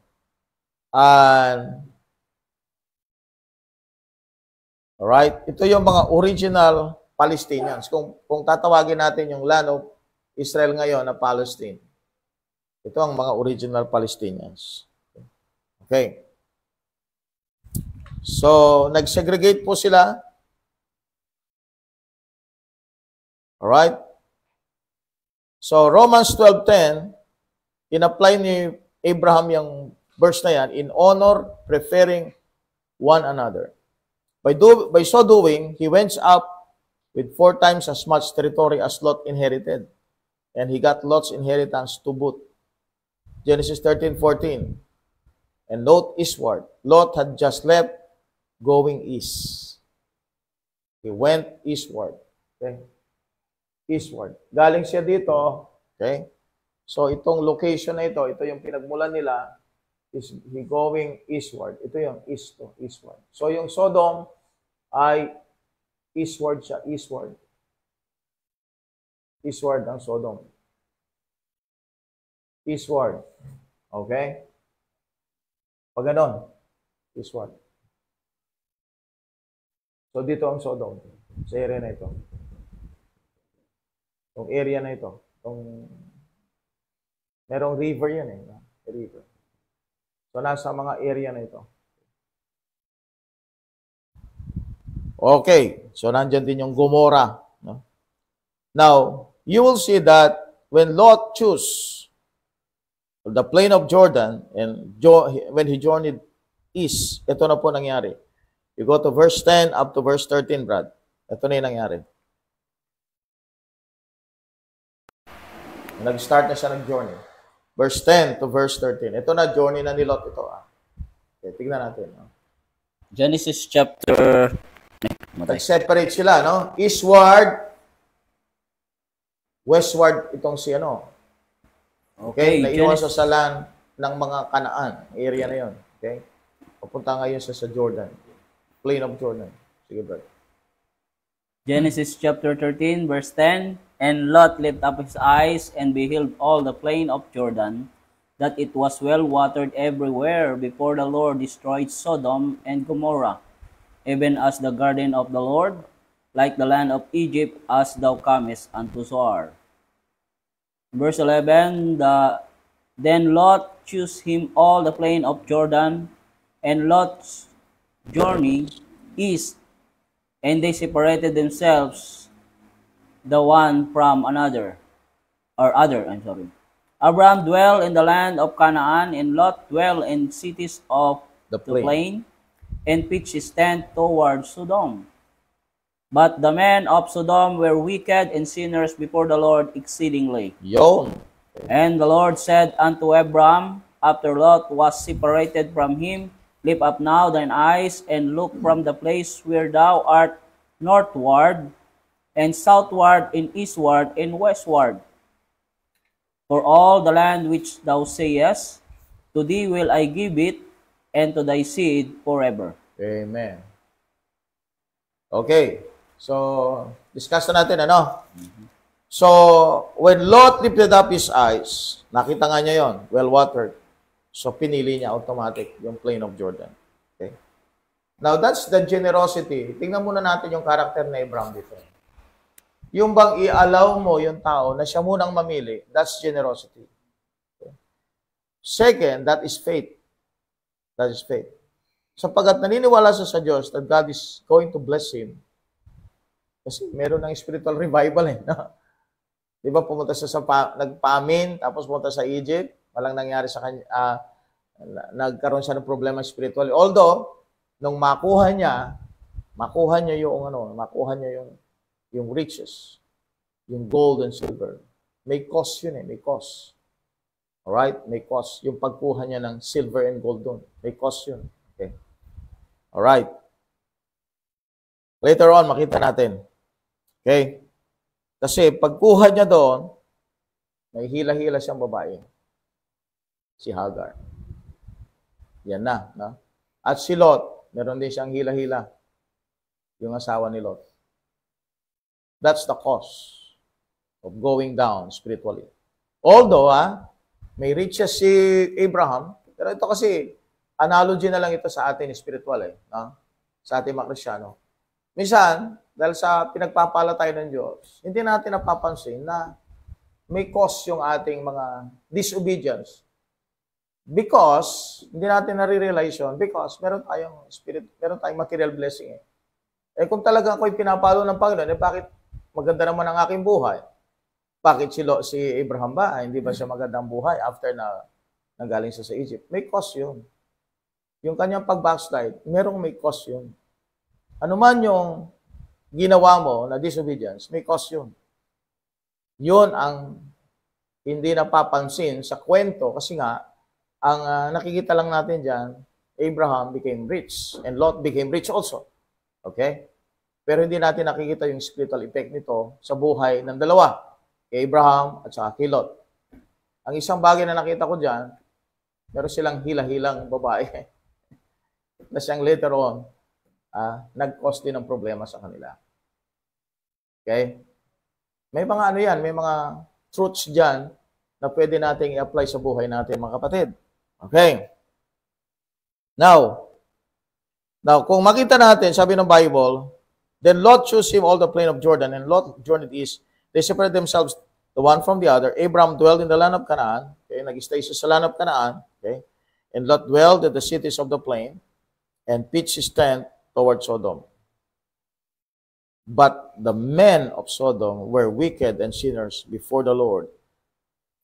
Alright, ito yung mga original Palestinians. Kung tatawagin natin yung land of Israel ngayon na Palestine. Ito ang mga original Palestinians. Okay. So, nag-segregate po sila. Alright? So, Romans 12:10, in-apply ni Abraham yung verse na yan, in honor, preferring one another. By so doing, he went up with 4 times as much territory as Lot inherited. And he got Lot's inheritance to boot. Genesis 13:14. And Lot eastward. Lot had just left, going east. He went eastward. Okay? Eastward. Galing siya dito. Okay? So, itong location na ito yung pinagmulan nila, is he going eastward. Ito yung east to, eastward. So, yung Sodom ay eastward siya, eastward. Eastward ang Sodom. Eastward. Okay? Pag ganon, eastward. So, dito ang Sodom. Sa area na ito. Itong area na ito. Merong river yan eh. River. So, nasa mga area na ito. Okay. So, nandyan din yung Gomorrah. No? Now, you will see that when Lot chose the plain of Jordan and when he journeyed east, ito na po nangyari. You go to verse 10 up to verse 13, Brad. Ito na yung nangyari. Nag-start na siya ng-journey. Verse 10 to verse 13. Ito na, journey na ni Lot ito. Okay, tignan natin. Genesis chapter... Nag-separate sila, no? Eastward, westward itong si ano. Okay, naiwan sa land ng mga Kanaan. Area na yon. Okay? Papunta ngayon sa Jordan. Plain of Jordan. Sige, brother. Genesis chapter 13, verse 10. And Lot lifted up his eyes and beheld all the plain of Jordan, that it was well watered everywhere before the Lord destroyed Sodom and Gomorrah, even as the garden of the Lord, like the land of Egypt, as thou comest unto Zoar. Verse 11, Then Lot chose him all the plain of Jordan, and Lot's journey east, and they separated themselves the one from another, or other, I'm sorry. Abraham dwelt in the land of Canaan, and Lot dwelt in cities of the plain, and pitched his tent toward Sodom. But the men of Sodom were wicked and sinners before the Lord exceedingly. Yon. And the Lord said unto Abraham, after Lot was separated from him, Lift up now thine eyes, and look from the place where thou art northward, and southward, and eastward, and westward. For all the land which thou sayest, to thee will I give it, and to thy seed forever. Amen. Okay. So, discuss na natin, ano? So, when Lot lifted up his eyes, nakita nga niya yon, well-watered. So, pinili niya automatic yung plain of Jordan. Okay? Now, that's the generosity. Tingnan muna natin yung character na Abraham dito. Yung bang i-allow mo yung tao na siya munang mamili, that's generosity. Okay? Second, that is faith. That is faith. Sapagkat naniniwala siya sa Diyos that God is going to bless him. Kasi meron ng spiritual revival eh. No? Di ba pumunta siya sa nagpamin, tapos pumunta sa Egypt, walang nangyari sa kanya, nagkaroon siya ng problema spiritual. Although, nung makuha niya yung riches, yung gold and silver. May cost yun eh, may cost. Alright? May cost. Yung pagkuha niya ng silver and gold doon. May cost yun. Okay? Alright. Later on, makita natin. Okay? Kasi pagkuha niya doon, may hila-hila siyang babae. Si Hagar. Yan na. No? At si Lot, meron din siyang hila-hila. Yung asawa ni Lot. That's the cost of going down spiritually. Although, may riches si Abraham, pero ito kasi, analogy na lang ito sa atin spiritual eh. No? Sa ating mga Kristyano. Minsan, dahil sa pinagpapala tayo ng Diyos, hindi natin napapansin na may cause yung ating mga disobedience. Because, hindi natin nare-realize yun, because meron tayong spirit, meron tayong material blessing eh. Eh kung talaga ako'y pinapalo ng Panginoon, eh bakit maganda naman ang aking buhay? Bakit si Abraham ba, hindi ba siya magandang buhay after na nanggaling siya sa Egypt? May cause yun. Yung kanyang pag-backslide, merong may cause yun. Ano man yung ginawa mo na disobedience, may cause yun. Yun ang hindi napapansin sa kwento kasi nga, ang nakikita lang natin dyan, Abraham became rich and Lot became rich also. Okay? Pero hindi natin nakikita yung spiritual effect nito sa buhay ng dalawa, kay Abraham at saka kay Lot. Ang isang bagay na nakita ko dyan, meron silang hila-hilang babae na siyang later on, nag-cause din ng problema sa kanila. Okay? May mga ano yan, may mga truths dyan na pwede nating i-apply sa buhay natin, mga kapatid. Okay. Now, kung makita natin, sabi ng Bible, then Lot chose him all the plain of Jordan, and Lot journeyed east. They separated themselves the one from the other. Abraham dwelled in the land of Canaan. Okay, nag-stay siya sa land of Canaan. Okay, and Lot dwelled at the cities of the plain, and pitched his tent toward Sodom. But the men of Sodom were wicked and sinners before the Lord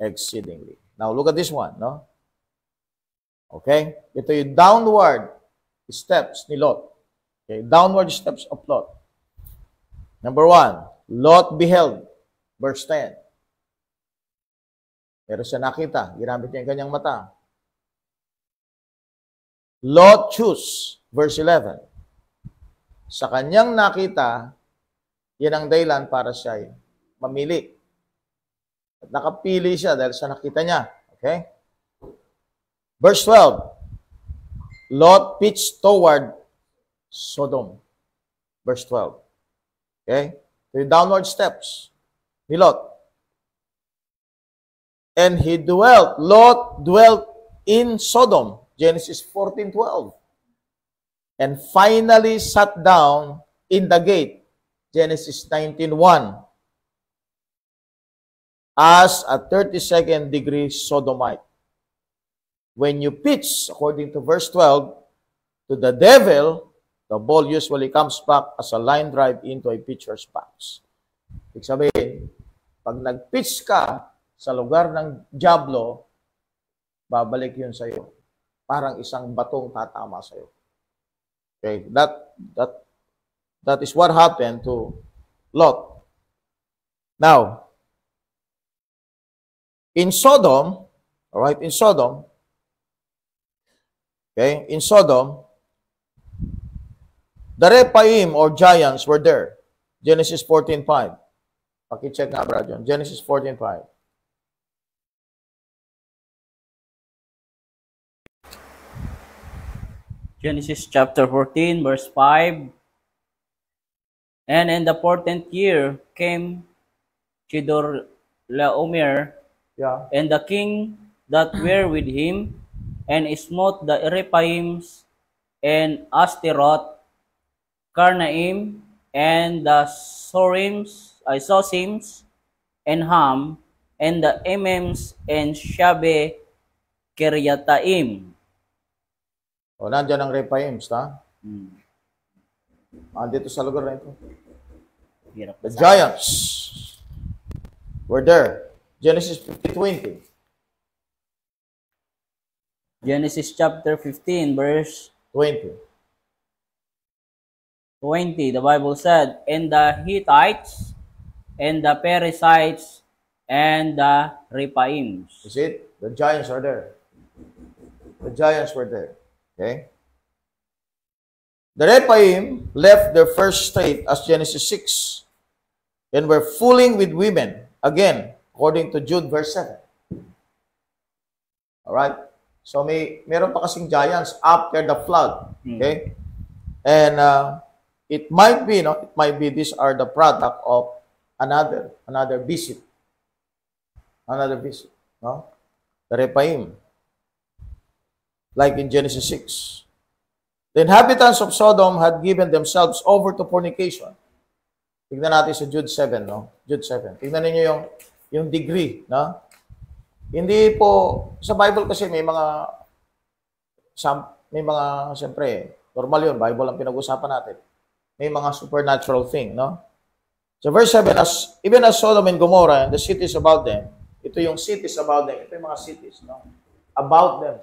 exceedingly. Now, look at this one, no? Okay? Ito yung downward steps ni Lot. Okay? Downward steps of Lot. Number 1, Lot beheld. Verse 10. Pero siya nakita. Ginamit niya yung kanyang mata. Lot choose. Verse 11. Sa kanyang nakita, yan ang dahilan para siya mamili. At nakapili siya dahil sa nakita niya. Okay? Verse 12, Lot pitched toward Sodom. Verse 12. Okay? So yung downward steps ni Lot. And he dwelt, Lot dwelt in Sodom. Genesis 14:12. And finally sat down in the gate. Genesis 19:1. As a 32nd degree Sodomite. When you pitch, according to verse 12, to the devil, the ball usually comes back as a line drive into a pitcher's box. Ibig sabihin, pag nag-pitch ka sa lugar ng diablo, babalik yun sa'yo. Parang isang batong tatama sa'yo. Okay, that is what happened to Lot. Now, in Sodom, all right, in Sodom, okay, in Sodom, the Rephaim or giants were there. Genesis 14:5. Paki-check nga, Brad John. Genesis 14:5. Genesis chapter 14, verse 5. And in the 14th year came Chedorlaomer, Yeah. and the king that were with him, and smote the Rephaims, and Asteroth, Karnaim, and the Zosims, and Ham, and the Emims, and Shabe, Kiryataim. O, nandiyan ang Rephaims, ha? Andito sa lugar na ito. Hirap The basahin. giants were there. Genesis 50:20. Genesis chapter 15, verse 20. 20, the Bible said, and the Hittites, and the Perizzites, and the Rephaims. You see it? The giants are there. The giants were there. Okay? The Rephaim left their first state as Genesis 6 and were fooling with women. Again, according to Jude verse 7. Alright? So meron pa kasing giants after the flood. Okay? And it might be, these are the product of another visit. Another visit. No? The Rephaim. Like in Genesis 6. The inhabitants of Sodom had given themselves over to fornication. Tignan natin sa Jude 7, no? Jude 7. Tignan ninyo yung degree, no? Hindi po, sa Bible kasi may mga, siyempre, normal yun, Bible ang pinag-usapan natin. May mga supernatural thing, no? So verse 7, even as Sodom and Gomorrah and the cities about them, ito yung cities about them, ito yung mga cities, no? About them.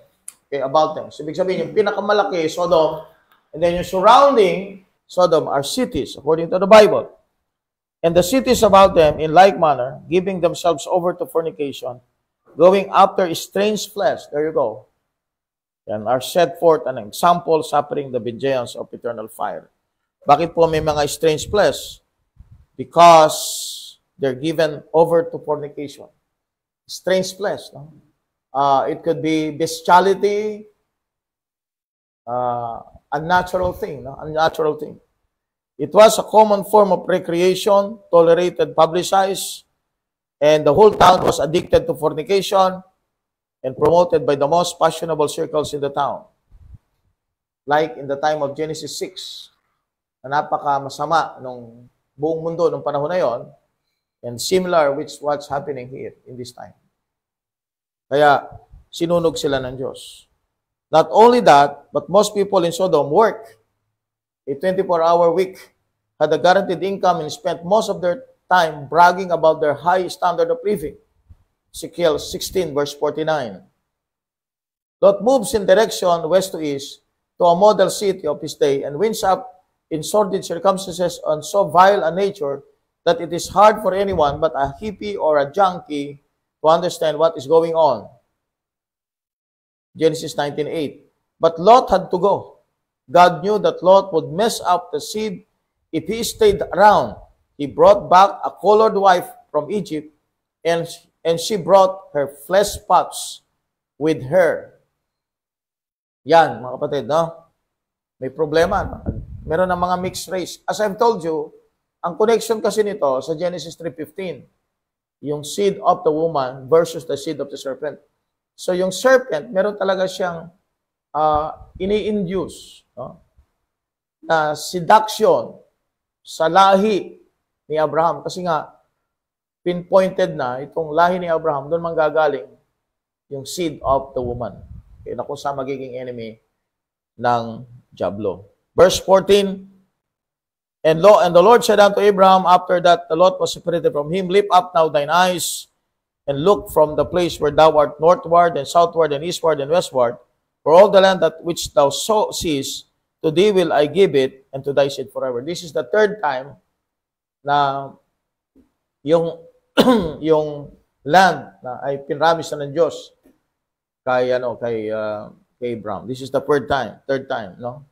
Okay, about them. So ibig sabihin, yung pinakamalaki, Sodom, and then yung surrounding Sodom are cities, according to the Bible. And the cities about them, in like manner, giving themselves over to fornication, going after strange flesh, there you go, and are set forth an example, suffering the vengeance of eternal fire. Bakit po may mga strange flesh? Because they're given over to fornication. Strange flesh. No? It could be bestiality, unnatural thing. No? Unnatural thing. It was a common form of recreation, tolerated, publicized, and the whole town was addicted to fornication and promoted by the most fashionable circles in the town. Like in the time of Genesis 6, na napaka-masama nung buong mundo nung panahon na yon, and similar with what's happening here in this time. Kaya, sinunog sila ng Diyos. Not only that, but most people in Sodom work a 24-hour week, had a guaranteed income, and spent most of their time bragging about their high standard of living. Ezekiel 16, verse 49. Lot moves in direction west to east to a model city of his day and winds up in sordid circumstances on so vile a nature that it is hard for anyone but a hippie or a junkie to understand what is going on. Genesis 19:8. But Lot had to go. God knew that Lot would mess up the seed if he stayed around. He brought back a colored wife from Egypt, and she brought her flesh pots with her. Yan, mga kapatid, no? May problema, no? Meron ng mga mixed race. As I've told you, ang connection kasi nito sa Genesis 3:15, yung seed of the woman versus the seed of the serpent. So yung serpent, meron talaga siyang ini-induce, no? Na seduction sa lahi ni Abraham. Kasi nga, pinpointed na itong lahi ni Abraham, doon manggagaling yung seed of the woman. Okay, na kung saan magiging enemy ng Diablo. Verse 14, and the Lord said unto Abraham, after that the Lot was separated from him, lift up now thine eyes, and look from the place where thou art northward, and southward, and eastward, and westward, for all the land that which thou seest, to thee will I give it, and to thy seed forever. This is the third time na yung yung land na ay pinramis na ng Diyos kay Abraham. This is the third time, no?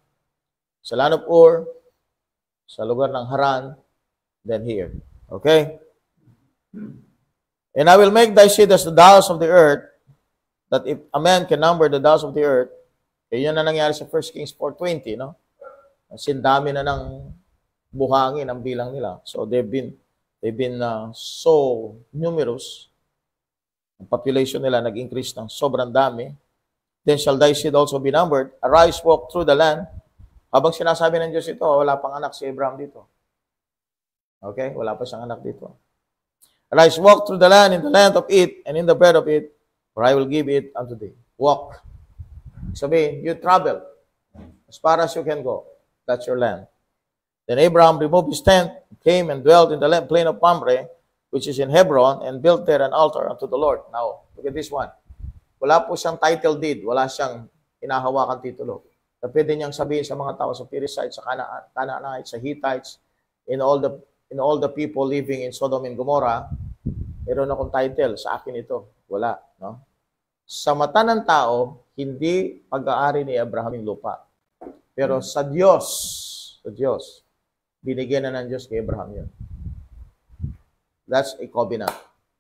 Sa land of Ur, sa lugar ng Haran, then here. Okay? And I will make thy seed as the dust of the earth, that if a man can number the dust of the earth, yun na nangyari sa 1 Kings 4:20, no? Kasi dami na ng buhangin ang bilang nila. So they've been so numerous. Ang population nila nag-increase ng sobrang dami. Then shall thy seed also be numbered. Arise, walk through the land. Habang sinasabi ng Diyos ito, wala pang anak si Abraham dito. Okay? Wala pa siyang anak dito. Arise, walk through the land, in the land of it, and in the bread of it, for I will give it unto thee. Walk. Sabihin, you travel as far as you can go. That's your land. Then Abraham removed his tent, came and dwelt in the plain of Mamre, which is in Hebron, and built there an altar unto the Lord. Now, look at this one. Wala po siyang title deed. Wala siyang hinahawakan titulo. Na pwede niyang sabihin sa mga tao sa Perizzites, sa Canaanites, sa Hittites, in all the people living in Sodom and Gomorrah, meron akong title, sa akin ito. Wala, no? Sa mata ng tao, hindi pag-aari ni Abraham yung lupa. Pero sa Diyos, binigyan na ng Diyos kay Abraham yun. That's a covenant.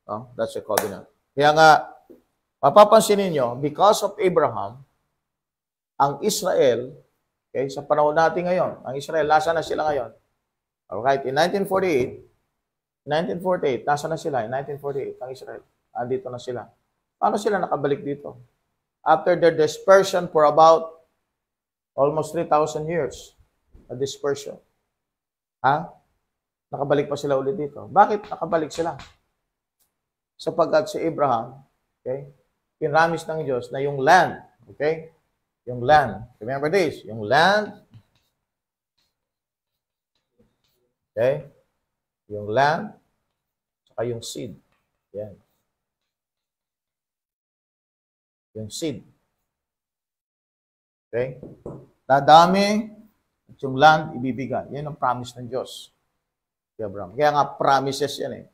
No? That's a covenant. Kaya nga, mapapansin ninyo, because of Abraham, ang Israel, okay, sa panahon natin ngayon, ang Israel, nasa na sila ngayon? Alright, in 1948, nasa na sila? In 1948, ang Israel, andito na sila. Paano sila nakabalik dito? After their dispersion for about almost 3,000 years, a dispersion. Nakabalik pa sila ulit dito. Bakit nakabalik sila? sapagkat si Abraham, okay, pinramis ng Diyos na yung land, okay, yung land. Remember this, yung land, okay, yung land, saka yung seed. Yan. Yung seed. Okay? Dadami at yung land ibibigay. Yan ang promise ng Diyos. Kay Abraham. Kaya nga promises yan eh.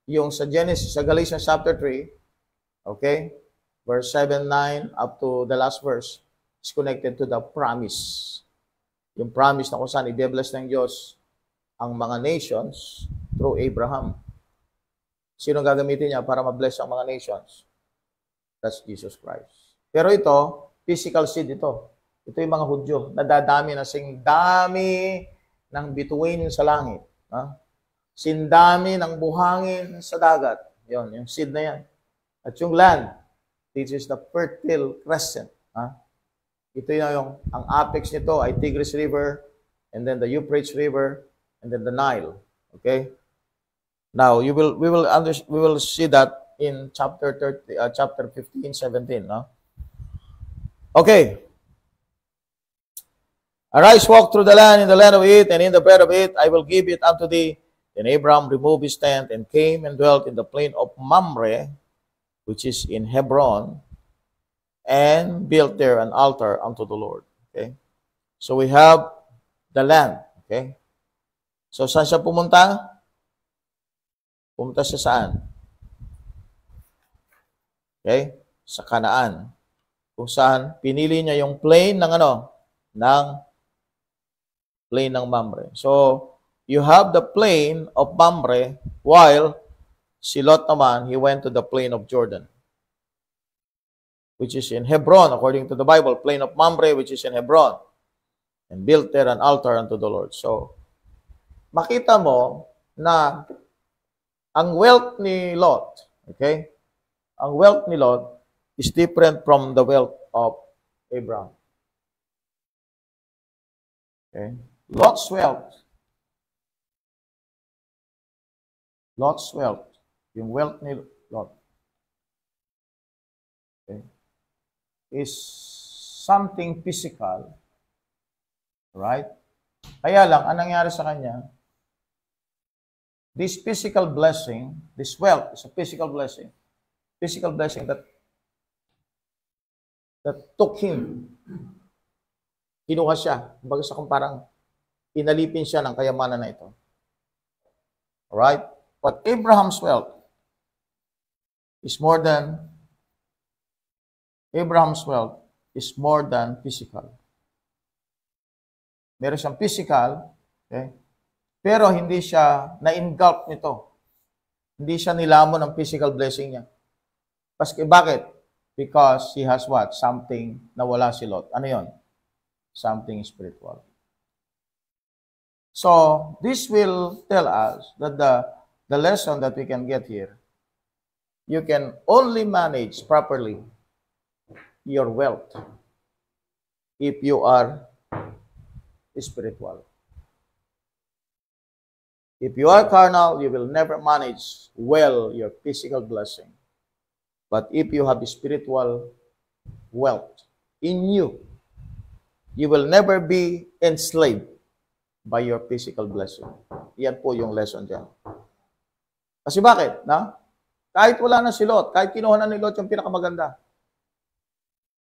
Yung sa Genesis, sa Galatians chapter 3, okay, verse 7, 9, up to the last verse, is connected to the promise. Yung promise na kung saan i-bless ng Diyos ang mga nations through Abraham. Sino gagamitin niya para ma-bless ang mga nations? That's Jesus Christ. Pero ito, physical seed ito. Ito yung mga Hudyo. Nadadami na sing dami ng bituin sa langit. Ha? Sindami ng buhangin sa dagat. Yon, yung seed na yan. At yung land, this is the fertile crescent. Ha? Ito yung, ang apex nito ay Tigris River, and then the Euphrates River, and then the Nile. Okay? Now, we will see that in chapter 15, 17. No? Okay. Arise, walk through the land, in the land of it, and in the bread of it, I will give it unto thee. Then Abraham removed his tent, and came and dwelt in the plain of Mamre, which is in Hebron, and built there an altar unto the Lord. Okay? So we have the land. Okay? So saan siya pumunta? Pumunta siya saan? Okay? Sa Kanaan. Kung saan pinili niya yung plain ng plain ng Mamre. So, you have the plain of Mamre, while si Lot naman, he went to the plain of Jordan, which is in Hebron, according to the Bible, plain of Mamre, which is in Hebron, and built there an altar unto the Lord. So, makita mo na ang wealth ni Lot, okay? Ang wealth ni Lot is different from the wealth of Abraham. Okay? Lot's wealth, yung wealth ni Lot, okay, is something physical, right? Kaya lang, anong nangyari sa kanya? This physical blessing, this wealth is a physical blessing that took him. Kinuha siya. Kumbaga sa parang inalipin siya ng kayamanan na ito. Alright? But Abraham's wealth is more than physical. Meron siyang physical, okay? Pero hindi siya na-engulf nito. Hindi siya nilamon ng physical blessing niya. Bakit? Because he has what? Something na wala si Lot. Ano yon? Something spiritual. So, this will tell us that the lesson that we can get here, you can only manage properly your wealth if you are spiritual. If you are carnal, you will never manage well your physical blessing. But if you have spiritual wealth in you, you will never be enslaved by your physical blessing. Yan po yung lesson dyan. Kasi bakit? Kahit wala na si Lot, kahit kinuha na ni Lot yung pinakamaganda,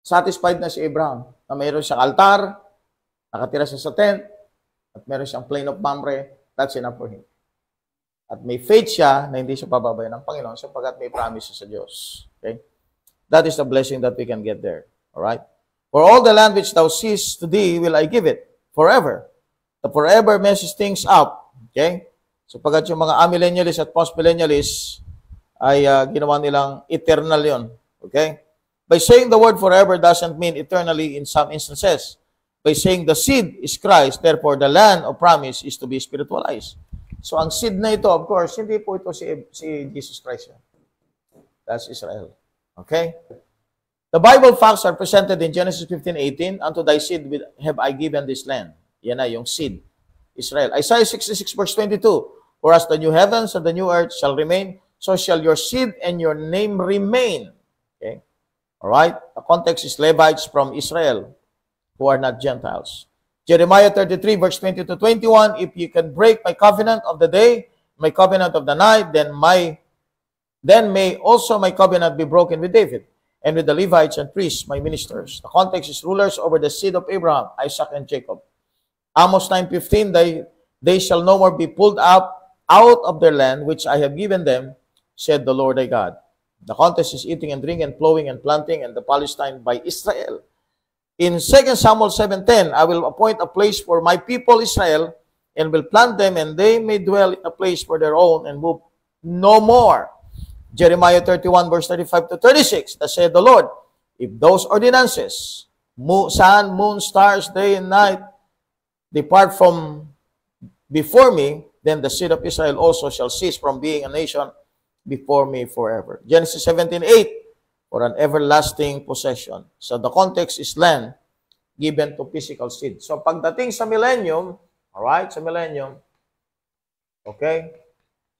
satisfied na si Abraham na mayroon siyang altar, nakatira siya sa tent, at mayroon siyang plain of Mamre. That's enough for him. At may faith siya na hindi siya pababayan ng Panginoon sapagkat may promise sa Diyos. Okay? That is the blessing that we can get there. Alright? For all the land which thou seest to thee will I give it forever. The forever messes things up. Okay? Sapagkat yung mga amillennialists at postmillennialists ay ginawa nilang eternal yon. Okay? By saying the word forever doesn't mean eternally in some instances. By saying the seed is Christ, therefore the land of promise is to be spiritualized. So ang seed na ito, of course, hindi po ito si Jesus Christ. That's Israel. Okay? The Bible facts are presented in Genesis 15:18, unto thy seed have I given this land. Yan na yung seed, Israel. Isaiah 66 verse 22, for as the new heavens and the new earth shall remain, so shall your seed and your name remain. Okay? All right? The context is Levites from Israel who are not Gentiles. Jeremiah 33, verse 20 to 21, if you can break my covenant of the day, my covenant of the night, then may also my covenant be broken with David, and with the Levites and priests, my ministers. The context is rulers over the seed of Abraham, Isaac, and Jacob. Amos 9:15, they shall no more be pulled out of their land, which I have given them, said the Lord thy God. The context is eating and drinking, plowing and planting, and the Palestine by Israel. In 2 Samuel 7:10, I will appoint a place for my people Israel, and will plant them, and they may dwell in a place for their own, and move no more. Jeremiah 31, verse 35 to 36, thus said the Lord, if those ordinances, sun, moon, stars, day and night, depart from before me, then the seed of Israel also shall cease from being a nation before me forever. Genesis 17:8, for an everlasting possession. So the context is land given to physical seed. So pagdating sa millennium, alright, sa millennium, okay,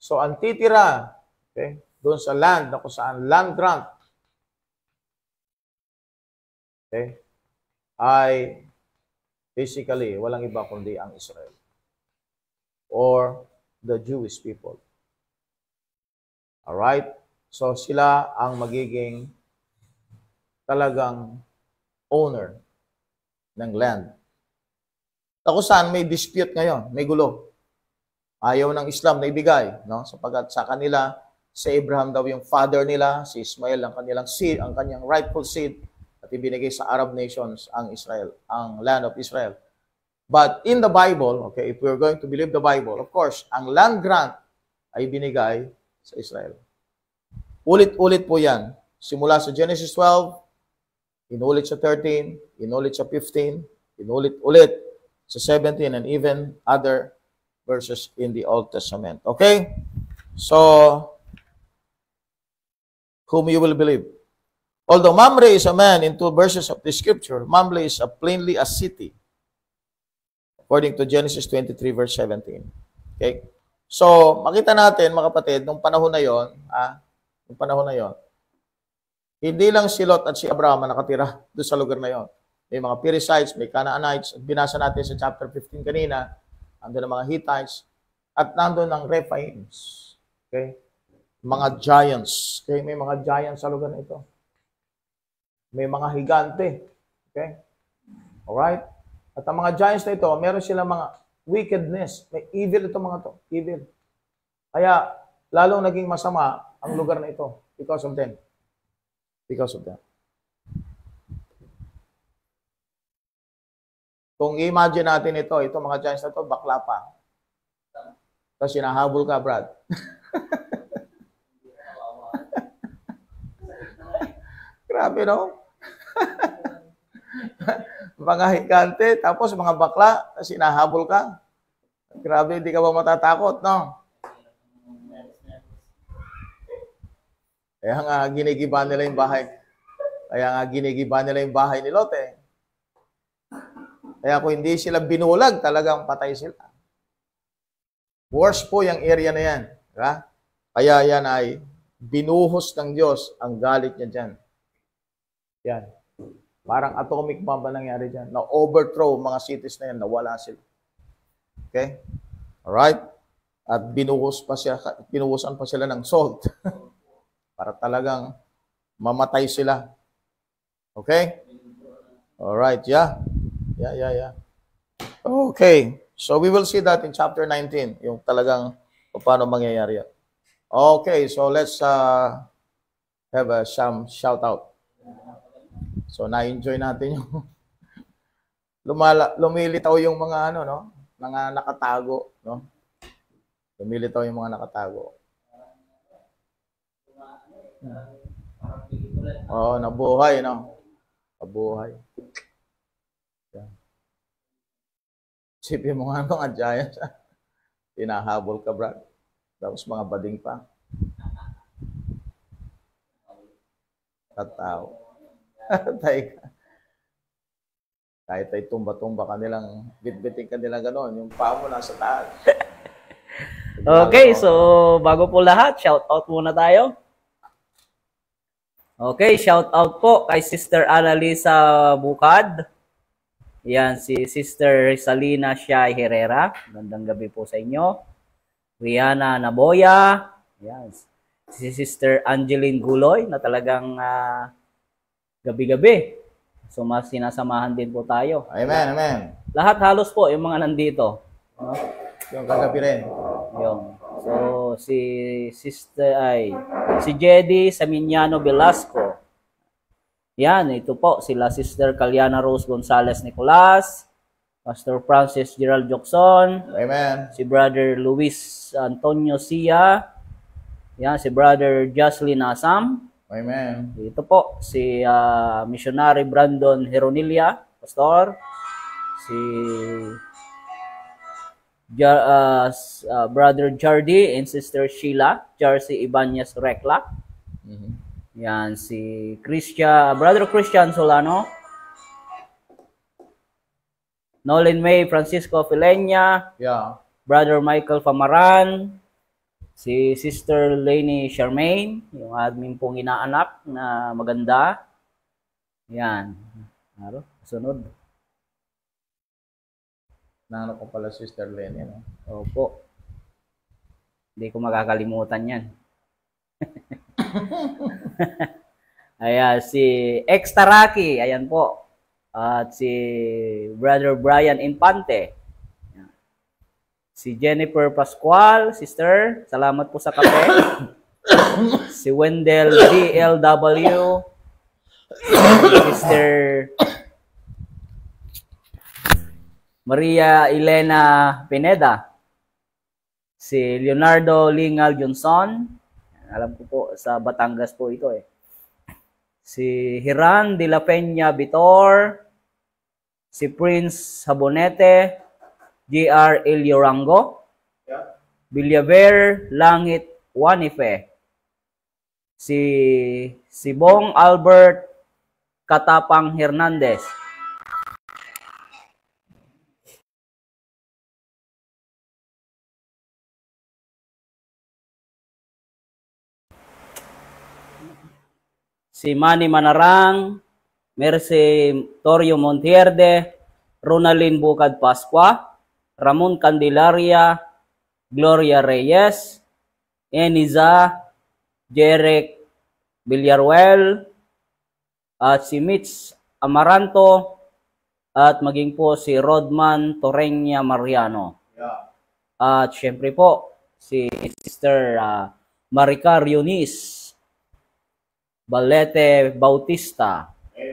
so ang titira, okay, doon sa land, na kung saan land grant, okay, ay basically walang iba kundi ang Israel or the Jewish people. Alright? So sila ang magiging talagang owner ng land. Kung saan may dispute ngayon, may gulo. Ayaw ng Islam na ibigay, no? Sapagkat sa kanila, si Abraham daw yung father nila, si Ismael ang kanilang seed, ang kanyang rightful seed, at ibinigay sa Arab nations ang Israel, ang land of Israel. But in the Bible, okay, if we're going to believe the Bible, of course, ang land grant ay binigay sa Israel. Ulit-ulit po yan. Simula sa Genesis 12, inulit sa 13, inulit sa 15, inulit-ulit sa 17, and even other verses in the Old Testament. Okay? So, whom you will believe. Although Mamre is a man in 2 verses of the scripture, Mamre is plainly a city, according to Genesis 23, verse 17. Okay? So, makita natin, mga kapatid, nung panahon na yon, hindi lang si Lot at si Abraham na nakatira doon sa lugar na yon. May mga Perizzites, may Canaanites, binasa natin sa chapter 15 kanina, nandun ang mga Hittites, at nandun ang Rephaims. Okay? Mga giants. Okay? May mga giants sa lugar na ito. May mga higante. Okay? Alright? At ang mga giants na ito, meron silang mga wickedness. May evil ito mga to. Evil. Kaya, lalong naging masama ang lugar na ito because of them. Because of them. Kung i-imagine natin ito mga giants na ito, bakla pa. Tapos hinahabol ka, Brad. Grabe, no? Mga higante, tapos mga bakla, tapos hinahabol ka. Grabe, hindi ka ba matatakot, no? Kaya nga ginigiba nila yung bahay. Ni Lot, eh. Kaya kung hindi sila binulag, talagang patay sila. Worse po yung area na yan. Diba? Kaya yan ay binuhos ng Diyos ang galit niya dyan. Yan. Parang atomic bomb ba nangyari dyan? Na-overthrow mga cities na yan, nawala sila. Okay? Alright? At binuhusan pa sila ng salt. Para talagang mamatay sila. Okay? Alright, yeah. Yeah. Okay. So we will see that in chapter 19, yung talagang paano mangyayari yan. Okay, so let's have some shout out. So na-enjoy natin yung lumilitaw yung mga mga nakatago, no? Lumilitaw yung mga nakatago. Oh, nabuhay, no? Nabuhay. Yan. Sipin mo nga mga giants. Tinahabol ka, Brad. Tapos mga bading pa. Katao. Tay ka. Kahit ay tumba-tumba ka nilang, bit-biting ka nilang gano'n, yung paa mo nasa taas. Okay, so bago po lahat, shout out muna tayo. Okay, shout out po kay Sister Annalisa Bukad. Yan, si Sister Salina Shai Herrera. Gandang gabi po sa inyo. Rihanna Naboya. Yan. Si Sister Angeline Guloy na talagang gabi-gabi. So, mas sinasamahan din po tayo. Amen, amen. Lahat halos po yung mga nandito. No? Yung kagabi rin. Yung. So, si Jedy Saminiano Velasco. Yan, ito po, sila Sister Caliana Rose Gonzalez Nicolas, Pastor Francis Gerald Jokson, Amen. si Brother Luis Antonio Sia, yan, si Brother Jocelyn Asam, Amen. ito po, si Missionary Brandon Heronilia, Pastor, si Brother Jardy and Sister Sheila, Jarcy Ibanez Rekla. Yan, si Brother Christian Solano, Nolan May Francisco Filenya, Yeah. Brother Michael Famaran, si Sister Lainey Charmaine, yung admin pong inaanak na maganda. Yan. Ano? Sunod. Nano ko pala Sister Lenny. No? Opo. Hindi ko makakalimutan yan. Ayan, si X Taraki, ayan po. At si Brother Brian Infante. Ayan. Si Jennifer Pascual, sister, salamat po sa kape. Si Wendell DLW. Sister Maria Elena Pineda. Si Leonardo Lingal Johnson. Alam ko po, sa Batangas po ito eh. Si Hiran de la Peña Vitor, si Prince Habonete, J.R. Eliorango, Villaver Langit Wanife, si Bong Albert Katapang Hernandez, si Manny Manarang, Mercy Torio Montierde, Ronaldin Bucad Pascua, Ramon Candelaria, Gloria Reyes, Eniza, Jeric Villaruel, at si Mitch Amaranto, at maging po si Rodman Torreña Mariano. Yeah. At syempre po, si Sister Maricar Yunis Balete Bautista.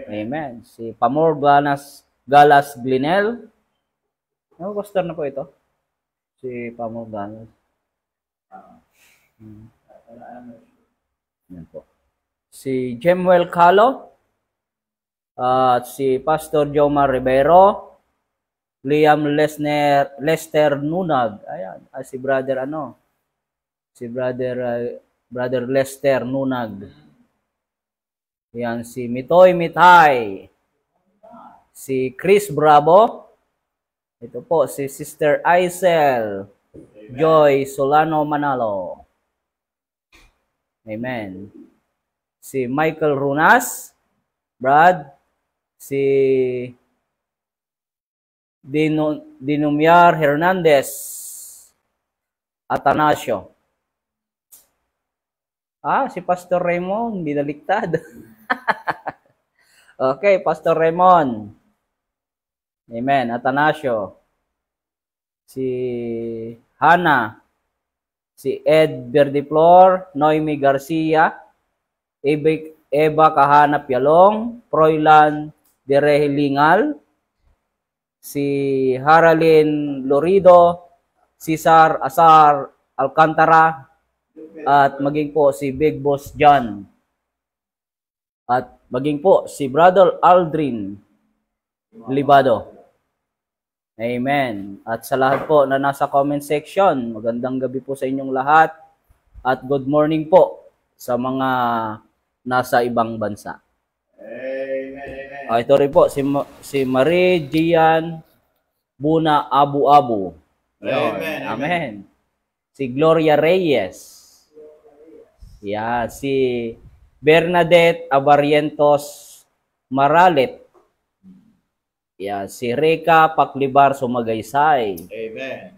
Amen. Si Pamor Galas Glinel. Ano pastor na po ito? Si Pamor Galas. Yan po. Si Jemuel Calo. At si Pastor Jomar Rivero. Liam Lester Nunag. Ayan. Si brother Si brother Lester Nunag. Yan, si Mitoy Mitay, si Chris Bravo, ito po, si Sister Aisel, Joy Solano Manalo. Amen. Si Michael Runas, Brad, si Dinumiar Hernandez, Atanasio. Si Pastor Raymond, binaliktad. Okay, Pastor Raymond. Amen. Atanasio. Si Hana. Si Ed Verdiflor, Noemi Garcia, Eva Kahana Pialong, Froilan de Rehilingal, si Haralyn Lorido, Cesar Asar Alcantara, at maging po si Big Boss John. At maging po si Brother Aldrin Libado. Amen. At sa lahat po na nasa comment section, magandang gabi po sa inyong lahat. At good morning po sa mga nasa ibang bansa. Amen. Ito rin po, si Marie Gian Buna Abu-Abu. Amen. Amen. Si Gloria Reyes. Yeah, si Bernadette Abarientos Maralet. Yeah, si Reka Paklibar Sumagaysay. Amen.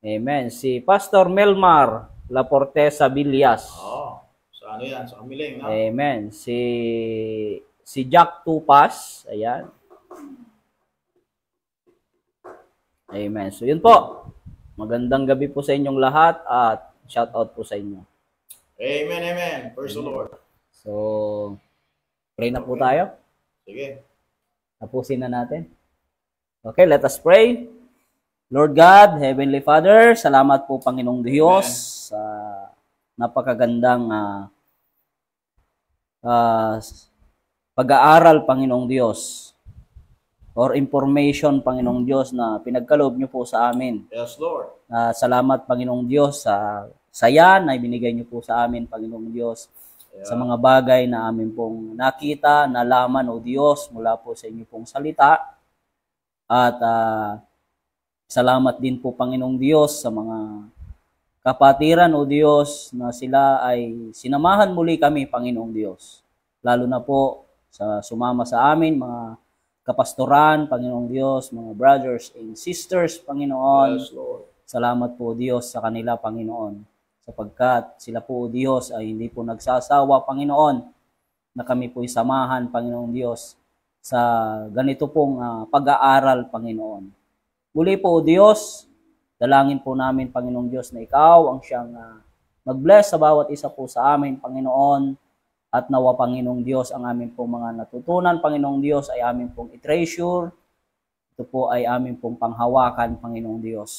Amen. Si Pastor Melmar Laportesa Villas. Oh, sa ano yan? Sa Kamiling, no? Amen. Si Jack Tupas. Ayan. Amen. So, yun po. Magandang gabi po sa inyong lahat at shout out po sa inyo. Amen, amen. Praise the Lord. So, pray na po tayo. Sige. Tapusin na natin. Okay, let us pray. Lord God, Heavenly Father, salamat po Panginoong Diyos sa napakagandang pag-aaral, Panginoong Diyos, or information, Panginoong Diyos, na pinagkaloob niyo po sa amin. Yes, Lord. Salamat, Panginoong Diyos, sa saya na ibinigay niyo po sa amin, Panginoong Diyos, sa mga bagay na amin pong nakita, nalaman, O Diyos, mula po sa inyo pong salita. At salamat din po, Panginoong Diyos, sa mga kapatiran, O Diyos, na sila ay sinamahan muli kami, Panginoong Diyos. Lalo na po sa sumama sa amin, mga kapastoran, Panginoong Diyos, mga brothers and sisters, Panginoon. Yes, Lord. Salamat po, Diyos, sa kanila, Panginoon, sapagkat sila po, Diyos, ay hindi po nagsasawa, Panginoon, na kami po'y samahan, Panginoong Diyos, sa ganito pong pag-aaral, Panginoon. Muli po, Diyos, dalangin po namin, Panginoong Diyos, na Ikaw ang siyang mag-bless sa bawat isa po sa amin, Panginoon, at nawa, Panginoong Diyos, ang amin pong mga natutunan, Panginoong Diyos, ay amin pong i-treasure. Ito po ay amin pong panghawakan, Panginoong Diyos.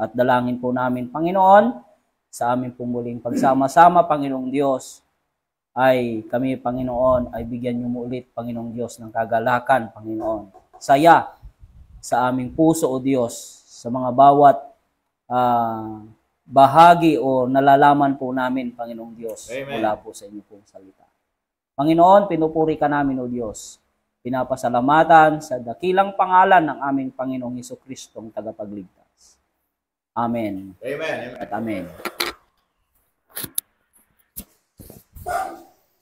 At dalangin po namin, Panginoon, sa amin pong muling pagsama-sama, Panginoong Diyos, ay kami, Panginoon, ay bigyan niyo mo ulit, Panginoong Diyos, ng kagalakan, Panginoon. Saya sa aming puso, O Diyos, sa mga bawat bahagi o nalalaman po namin, Panginoong Diyos, Amen. mula po sa inyo pong salita. Panginoon, pinupuri ka namin, O Diyos. Pinapasalamatan sa dakilang pangalan ng aming Panginoong Hesus-Kristong tagapagligtas. Amen. Amen. At amen.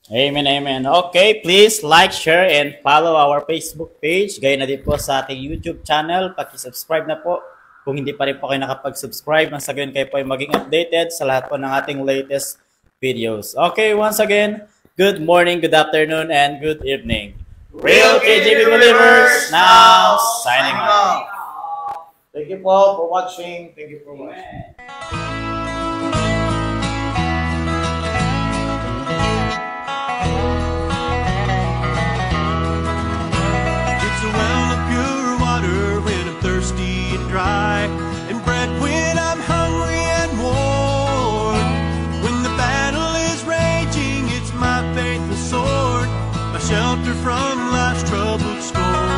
Amen, amen. Okay, please like, share, and follow our Facebook page. Gaya na din po sa ating YouTube channel. Paki-subscribe na po. Kung hindi pa rin po kayo nakapag-subscribe, nang sa gayon kayo po ay maging updated sa lahat po ng ating latest videos. Okay, once again, good morning, good afternoon, and good evening. Real KGB Believers now signing off. Thank you po for watching. Thank you for watching. It's a well of pure water when I'm thirsty and dry, and bread when I'm hungry and warm. When the battle is raging, it's my faithful sword, my shelter from life's troubled storm.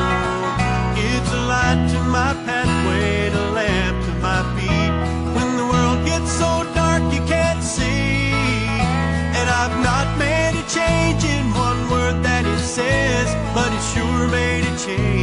It's a light to my pathway, a lamp to my feet. When the world gets so dark you can't see, and I've not made a change in one word that it says, but it sure made a change